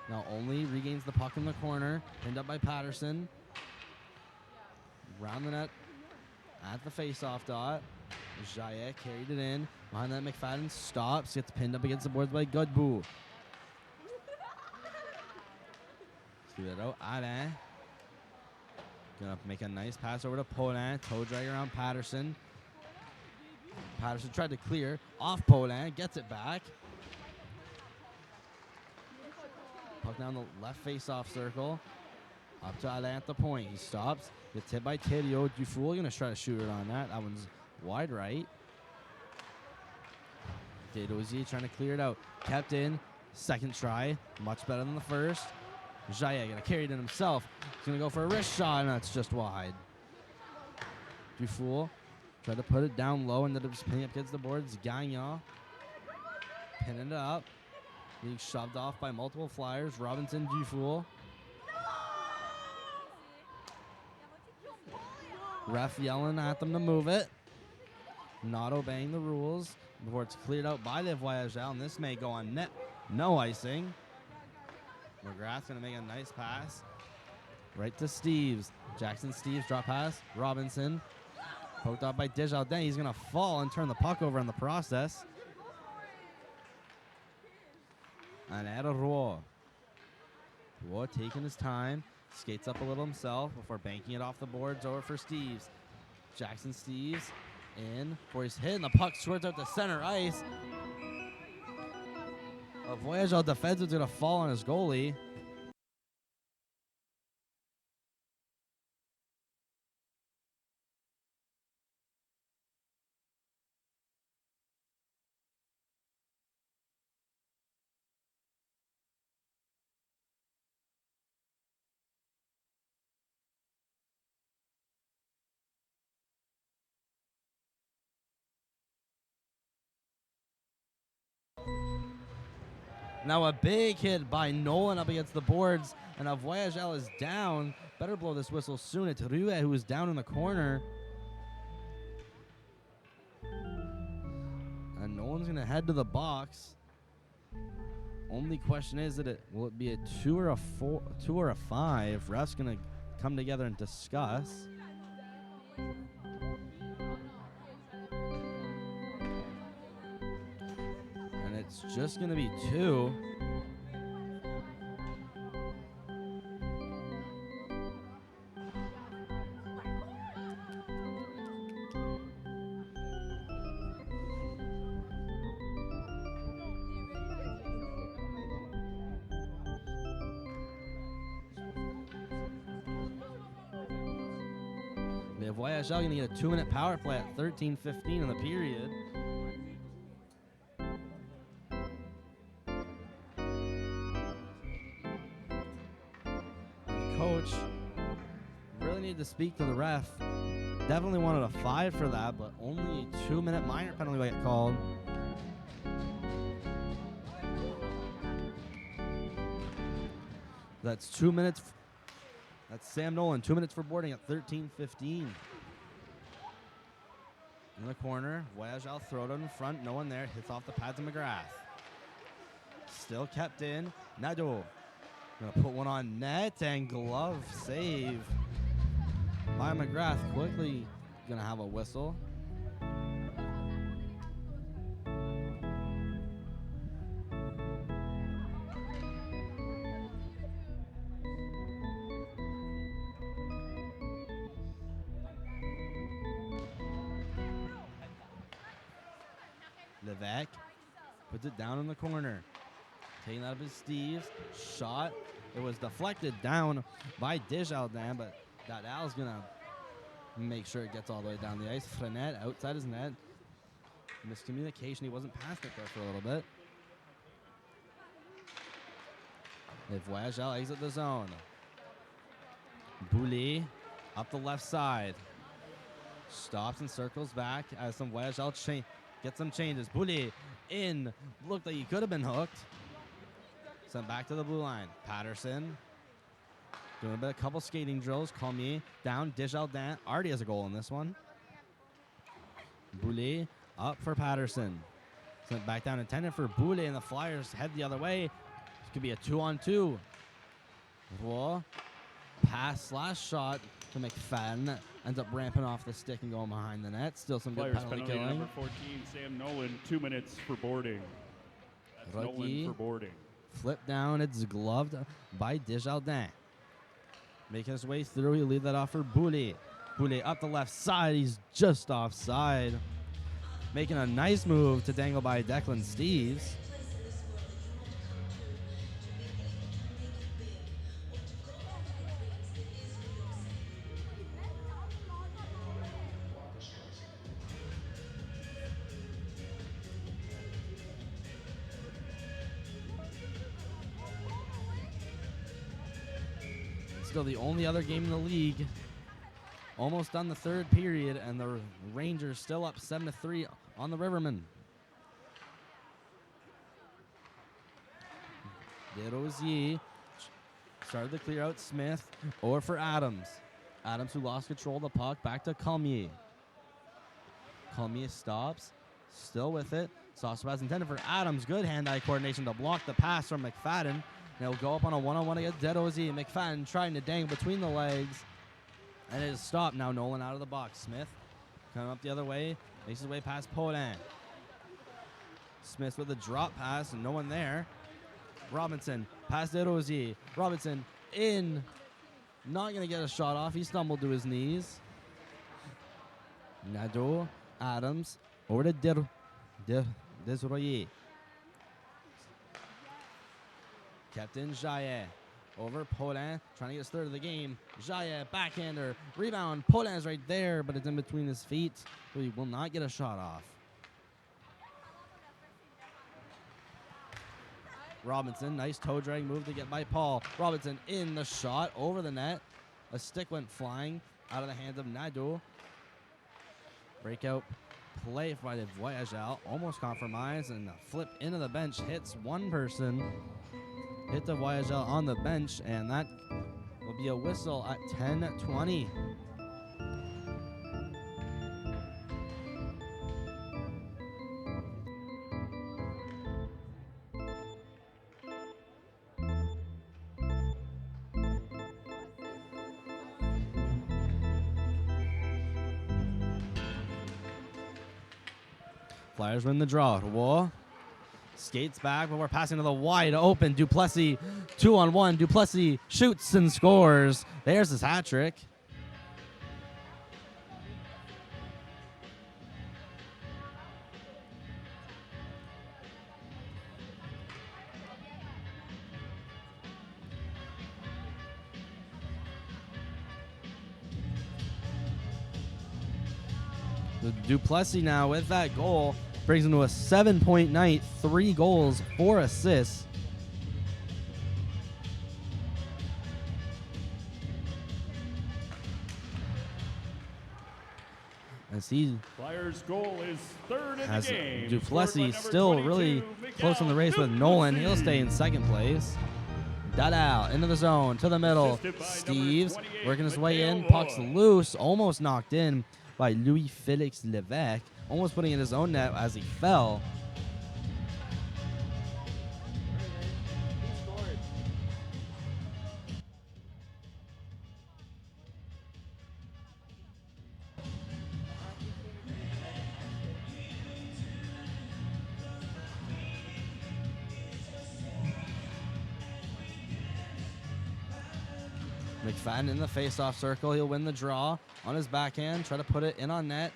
Now only regains the puck in the corner. Pinned up by Patterson. Round the net at the face-off dot. Jaillet carried it in. Behind that, McFadden stops. Gets pinned up against the boards by Godbout. See that out. Alain. Gonna make a nice pass over to Paulin. Toe drag around Patterson. Patterson tried to clear. Off Paulin. Gets it back. Puck down the left face-off circle. Up to Alain at the point. He stops. Gets hit by Thériault. Dufour gonna try to shoot it on that. That one's wide right. Desdosiers trying to clear it out. Kept in. Second try. Much better than the first. Jaillet gonna carry it in himself. He's gonna go for a wrist shot, and that's just wide. Dufour tried to put it down low, ended up just pinning up against the boards. Gagnon pinning it up. Being shoved off by multiple Flyers. Robinson, Dufour. Ref yelling at them to move it. Not obeying the rules before it's cleared out by the Voyageurs, and this may go on net. No icing. McGrath's going to make a nice pass. Right to Steves. Jackson Steves drop pass. Robinson. Poked out by Desjardins. He's going to fall and turn the puck over in the process. And at a Roy. Roy taking his time. Skates up a little himself before banking it off the boards over for Steves. Jackson Steves in for his hit, and the puck squirts out to center ice. A Voyageurs defenseman is going to fall on his goalie. Now a big hit by Nolan up against the boards, and a Voyageurs is down. Better blow this whistle soon. It's Ruet who is down in the corner. And Nolan's going to head to the box. Only question is, will it be a 2 or a 4, 2 or a 5? Ref's going to come together and discuss. It's just going to be 2. The Voyageurs going to get a 2-minute power play at 13:15 in the period. Coach really needed to speak to the ref. Definitely wanted a 5 for that, but only a 2-minute minor penalty will get called. That's 2 minutes. That's Sam Nolan. 2 minutes for boarding at 13:15. In the corner, Voyageurs throw it in front. No one there. Hits off the pads of McGrath. Still kept in. Nadeau. Gonna put one on net, and glove save by McGrath. Quickly gonna have a whistle. Levesque puts it down in the corner. Taking that up is Steve's. Shot. It was deflected down by Desjardins, but Dadal's going to make sure it gets all the way down the ice. Frenet outside his net. Miscommunication. He wasn't past it there for a little bit. Les Voyageurs exit the zone. Boulay up the left side. Stops and circles back as some Voyageurs get some changes. Boulay in. Looked like he could have been hooked. Sent back to the blue line. Patterson doing a couple skating drills. Cormier down. Desjardins already has a goal in this one. Boulay up for Patterson. Sent back down, intended for Boulay, and the Flyers head the other way. This could be a 2-on-2. Roy, pass/shot to McFadden. Ends up ramping off the stick and going behind the net. Still some good Flyers penalty penalty killing. number 14, Sam Nolan, 2 minutes for boarding. That's Rookie. Nolan for boarding. Flip down, it's gloved by Desjardins. Making his way through, he'll leave that off for Boulay. Boulay up the left side, he's just offside. Making a nice move to dangle by Declan Steves. Still the only other game in the league. Almost done the third period, and the Rangers still up 7-3 on the Rivermen. DeRosier started to clear out Smith, over for Adams. Adams, who lost control of the puck, back to Cormier. Cormier stops, still with it. Sauce pass intended for Adams. Good hand-eye coordination to block the pass from McFadden. And he'll go up on a one-on-one against DeRosier. McFadden trying to dangle between the legs. And it is stopped. Now Nolan out of the box. Smith coming up the other way. Makes his way past Poland. Smith with a drop pass and no one there. Robinson past DeRosier. Robinson in. Not going to get a shot off. He stumbled to his knees. Nadeau, Adams, over to Desroyer. Captain Jaillet over Poland, trying to get his third of the game. Jaillet, backhander, rebound. Poland's right there, but it's in between his feet, so he will not get a shot off. Robinson, nice toe drag move to get by Paul. Robinson in the shot, over the net. A stick went flying out of the hands of Nadeau. Breakout play by the Voyageurs, almost compromised, and a flip into the bench hits one person. Hit the Voyageurs on the bench, and that will be a whistle at 10:20. Flyers win the draw. Roy skates back, but we're passing to the wide open Duplessis. 2-on-1. Duplessis shoots and scores. There's his hat trick. The Duplessis now with that goal brings him to a 7-point night, 3 goals, 4 assists. As he Flyers goal is third in has the game. Duplessis Scored by still number really 22, close in the race with Miguel Nolan. He'll Duplessis. stay in second place. Dadal into the zone, to the middle. Assisted by Steves number 28, working his way in. Miguel Puck's Loy. loose, almost knocked in by Louis-Félix Lévesque. Almost putting it in his own net as he fell. McFadden in the face-off circle. He'll win the draw on his backhand. Try to put it in on net.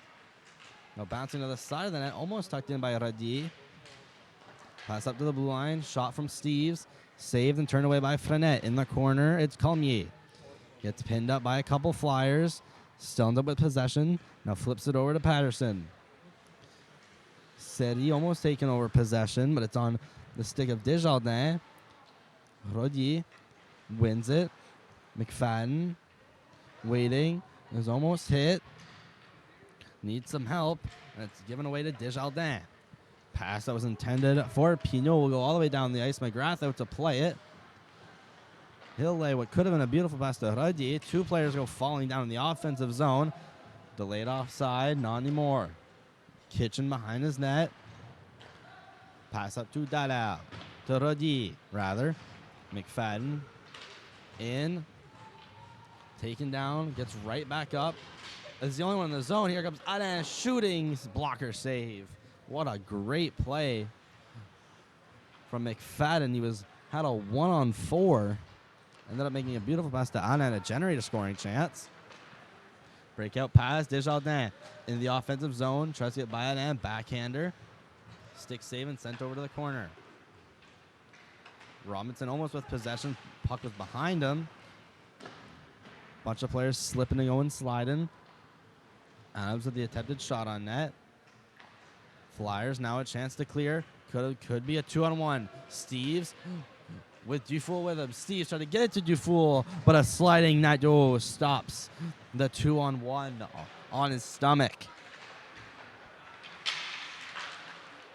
Now bouncing to the side of the net. Almost tucked in by Radier. Pass up to the blue line. Shot from Steves. Saved and turned away by Frenet. In the corner, it's Colmier. Gets pinned up by a couple Flyers. Still ends up with possession. Now flips it over to Patterson. Seri almost taking over possession, but it's on the stick of Desjardins. Rodier wins it. McFadden waiting. Is almost hit. Needs some help. And it's given away to Desjardins. Pass that was intended for Pinot will go all the way down the ice. McGrath out to play it. He'll lay what could have been a beautiful pass to Rodier. Two players go falling down in the offensive zone. Delayed offside, not anymore. Kitchen behind his net. Pass up to Dada. To Rodier, rather. McFadden in. Taken down, gets right back up. Is the only one in the zone. Here comes Alain shooting. Blocker save. What a great play from McFadden. He had a 1-on-4. Ended up making a beautiful pass to Alain to generate a scoring chance. Breakout pass. Desjardins in the offensive zone. Tries to get by Alain. Backhander. Stick save and sent over to the corner. Robinson almost with possession. Puck was behind him. Bunch of players slipping and going sliding. Adams with the attempted shot on net. Flyers now a chance to clear. Could be a 2-on-1. Steves with Dufour with him. Steves trying to get it to Dufour, but a sliding Nadeau stops the 2-on-1 on his stomach.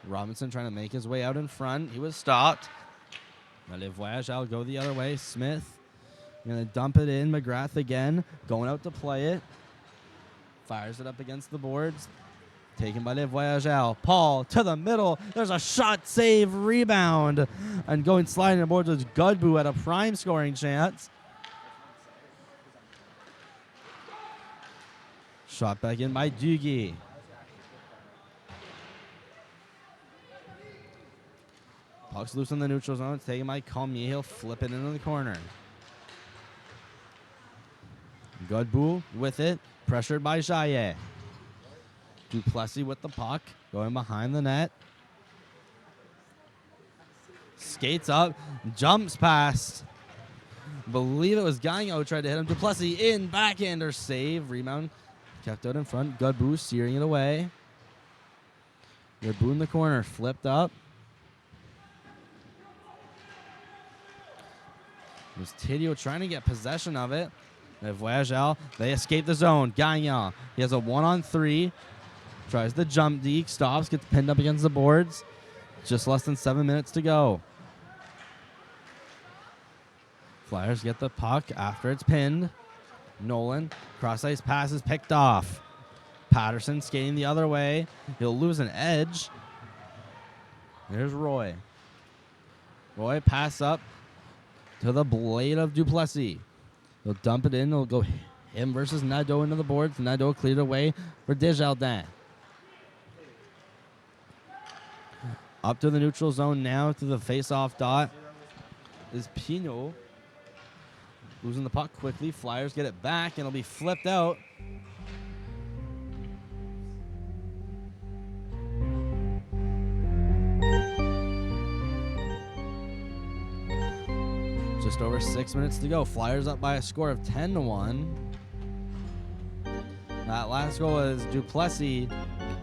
Robinson trying to make his way out in front. He was stopped. Les Voyageurs go the other way. Smith going to dump it in. McGrath again. Going out to play it. Fires it up against the boards. Taken by Les Voyageurs. Paul to the middle. There's a shot, save, rebound. And going sliding the boards was Godbout at a prime scoring chance. Shot back in by Duguay. Puck's loose in the neutral zone. It's taken by Colmier. He'll flip it into the corner. Godbout with it. Pressured by Jaillet. Duplessis with the puck. Going behind the net. Skates up. Jumps past. Believe it was Gagnon tried to hit him. Duplessis in. Backhander save. Rebound. Kept out in front. Godbout steering it away. Godbout in the corner. Flipped up. It was Tidio trying to get possession of it. Voyageurs, they escape the zone. Gagnon, he has a 1-on-3. Tries the jump deke, stops, gets pinned up against the boards. Just less than 7 minutes to go. Flyers get the puck after it's pinned. Nolan, cross-ice pass is picked off. Patterson skating the other way. He'll lose an edge. There's Roy. Roy pass up to the blade of Duplessis. He'll dump it in. He'll go him versus Nadeau into the boards. Nadeau cleared away for Desjardins. Up to the neutral zone now to the face-off dot is Pinot. Losing the puck quickly. Flyers get it back, and it'll be flipped out. Just over 6 minutes to go. Flyers up by a score of 10-1. That last goal is Duplessis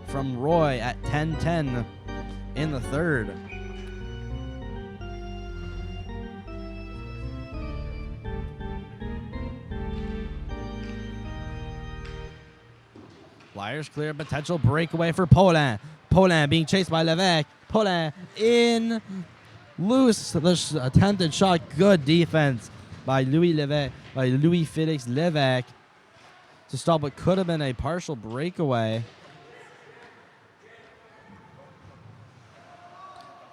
from Roy at 10-10 in the third. Flyers clear, potential breakaway for Poland. Poland being chased by Levesque. Poland in. Loose, the attempted shot. Good defense by Louis Félix Levesque to stop what could have been a partial breakaway.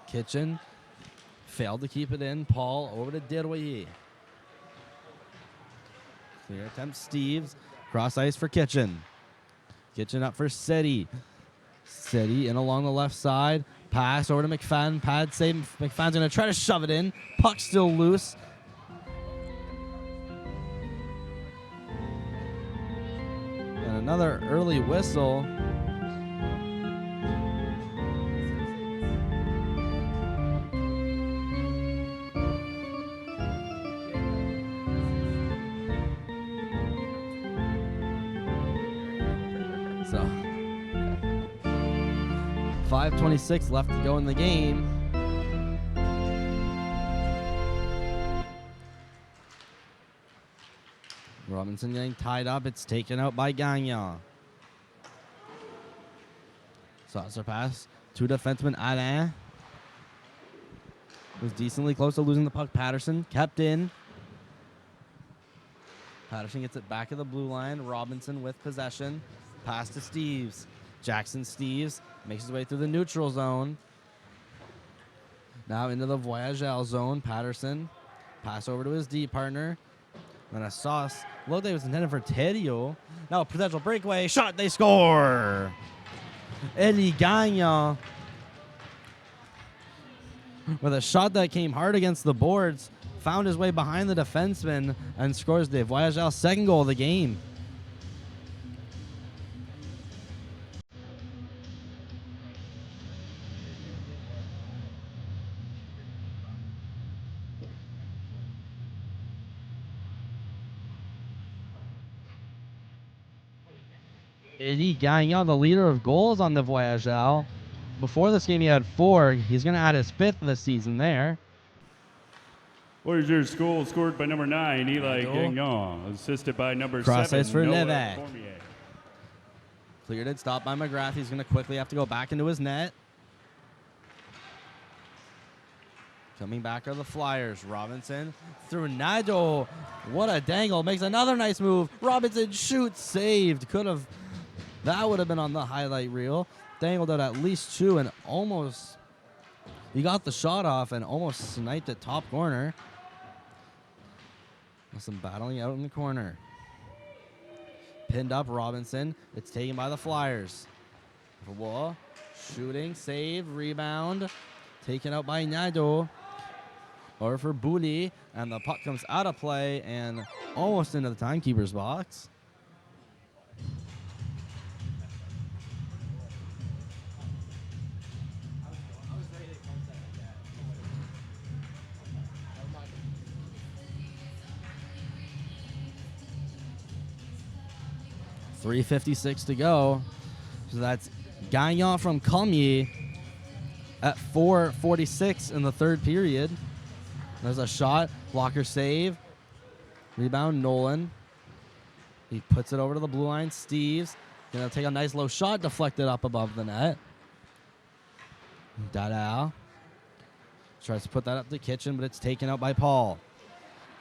Kitchen failed to keep it in. Paul over to Deroyer. Clear attempt, Steves. Cross ice for Kitchen. Kitchen up for Seti. Seti in along the left side. Pass over to McFadden. Pad save. McFadden's going to try to shove it in. Puck still loose. And another early whistle. So 5:26 left to go in the game. Robinson getting tied up. It's taken out by Gagnon. Saucer pass to defenseman Alain. Was decently close to losing the puck. Patterson kept in. Patterson gets it back at the blue line. Robinson with possession. Pass to Steves. Jackson Steves makes his way through the neutral zone. Now into the Voyageurs zone. Patterson. Pass over to his D partner. Then a sauce. Low day was intended for Terio. Now a potential breakaway. Shot. They score. Eddie Gagnon with a shot that came hard against the boards. Found his way behind the defenseman and scores the Voyageurs' second goal of the game. Eddie Gagnon, the leader of goals on the Voyageurs. Before this game, he had 4. He's going to add his 5th this season there. Voyageurs goal scored by number 9, Eli Goal. Gagnon, assisted by number Cross 7, ice for Noah Levesque. Cormier. Cleared it, stopped by McGrath. He's going to quickly have to go back into his net. Coming back are the Flyers. Robinson through Nadeau. What a dangle. Makes another nice move. Robinson shoots, saved. Could have. That would have been on the highlight reel. Dangled out at least 2 and almost. He got the shot off and almost sniped it top corner. With some battling out in the corner. Pinned up Robinson. It's taken by the Flyers. Whoa. Shooting, save, rebound. Taken out by Nadeau. Over for Bouli. And the puck comes out of play and almost into the timekeeper's box. .356 to go. So that's Gagnon from Cormier at 4:46 in the third period. There's a shot. Blocker save. Rebound Nolan. He puts it over to the blue line. Steves gonna take a nice low shot, deflected up above the net. Dada tries to put that up the kitchen, but it's taken out by Paul.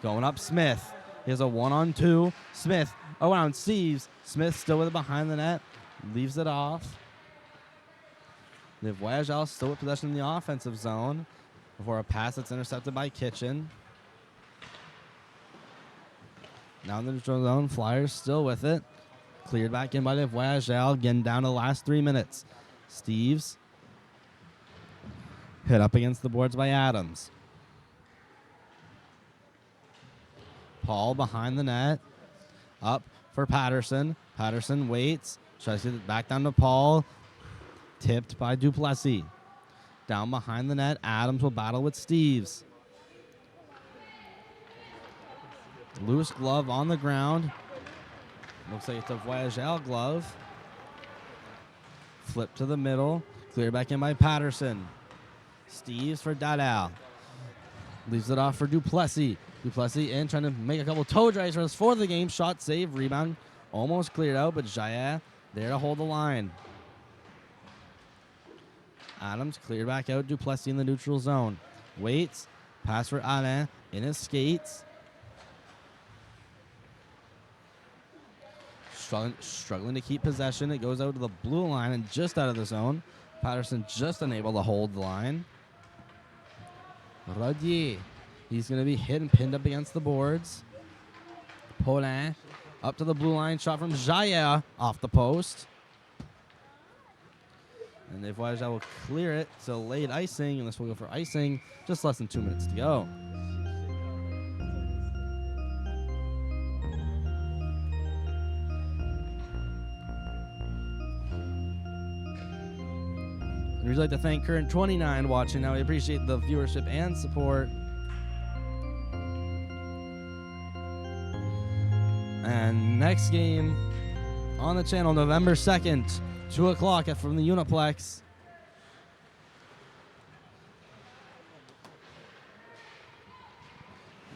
Going up Smith. He has a 1-on-2. Smith around Steves. Smith still with it behind the net. Leaves it off. The Voyageurs still with possession in the offensive zone before a pass that's intercepted by Kitchen. Now in the neutral zone, Flyers still with it. Cleared back in by the Voyageurs, getting down to the last 3 minutes. Steves hit up against the boards by Adams. Paul behind the net. Up for Patterson. Patterson waits. Tries to get it back down to Paul. Tipped by Duplessis. Down behind the net. Adams will battle with Steves. Loose glove on the ground. Looks like it's a Voyageurs glove. Flip to the middle. Clear back in by Patterson. Steves for Dada. Leaves it off for Duplessis. Duplessis in, trying to make a couple toe drags for the game. Shot, save, rebound. Almost cleared out, but Jaia there to hold the line. Adams cleared back out. Duplessis in the neutral zone. Waits. Pass for Alain in his skates. Struggling to keep possession. It goes out to the blue line and just out of the zone. Patterson just unable to hold the line. Rodier. He's going to be hit and pinned up against the boards. Paulin up to the blue line. Shot from Jaia off the post. And the Voyageurs will clear it. So late icing, and this will go for icing. Just less than 2 minutes to go. We'd like to thank Current 29 watching. Now we appreciate the viewership and support. And next game on the channel November 2nd, 2 o'clock from the Uniplex.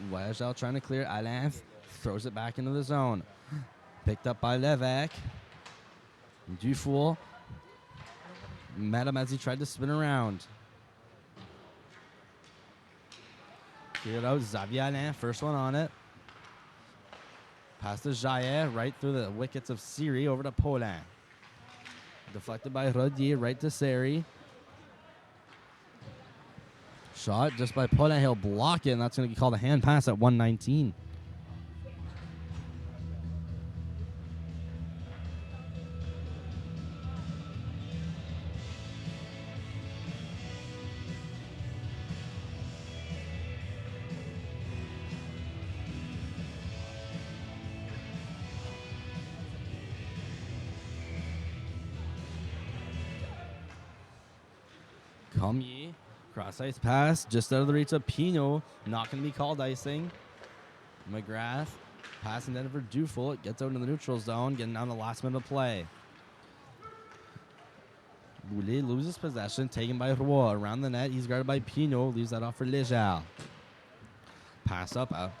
Voyageurs trying to clear. Alain throws it back into the zone. Picked up by Levesque. Dufour met him as he tried to spin around. Cleared out Xavier Alain, first one on it. Pass to Jaillet, right through the wickets of Siri, over to Paulin. Deflected by Rodier, right to Seri. Shot just by Paulin, he'll block it, and that's going to be called a hand pass at 119. Comier, cross ice pass, just out of the reach of Pino. Not going to be called icing. McGrath, passing that for Dufour. It gets out into the neutral zone, getting down the last minute of play. Boulet loses possession, taken by Roy. Around the net, he's guarded by Pino. Leaves that off for Leger. Pass up, out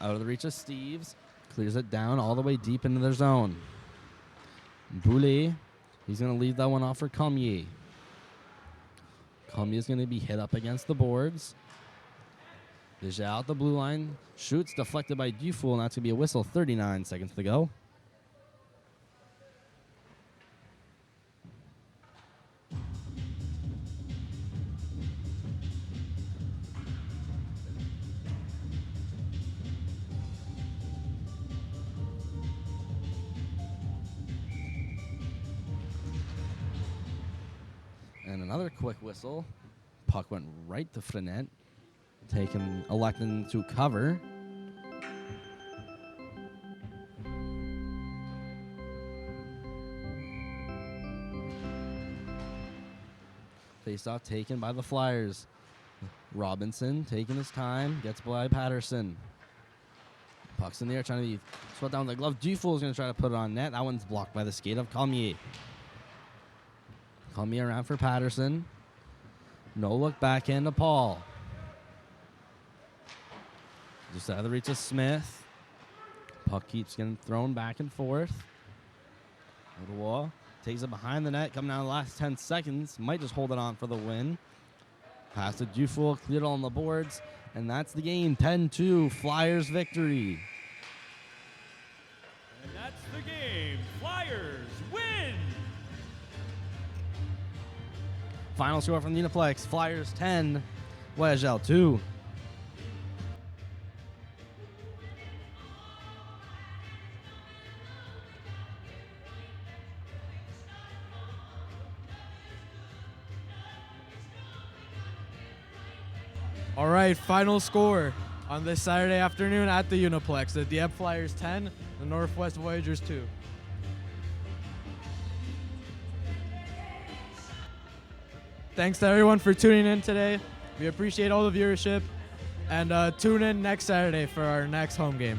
of the reach of Steves. Clears it down all the way deep into their zone. Boulet, he's going to leave that one off for Comier. Comier is going to be hit up against the boards. Leger out the blue line. Shoots, deflected by Dufour, and that's going to be a whistle. 39 seconds to go. And another quick whistle. Puck went right to Frenet. Electing to cover. Face-off taken by the Flyers. Robinson taking his time. Gets by Patterson. Puck's in the air trying to be swept down with the glove. Dufour is going to try to put it on net. That one's blocked by the skate of Comier. Comier around for Patterson. No look backhand to Paul. Just out of the reach of Smith. Puck keeps getting thrown back and forth. Roy takes it behind the net. Coming down the last 10 seconds. Might just hold it on for the win. Pass to Dufour. Cleared on the boards. And that's the game. 10-2. Flyers victory. And that's the game. Flyers win! Final score from the Uniplex. Flyers 10. Voyageurs 2. All right, final score on this Saturday afternoon at the Uniplex. The Dieppe Flyers 10, the Northwest Voyageurs 2. Thanks to everyone for tuning in today. We appreciate all the viewership. And tune in next Saturday for our next home game.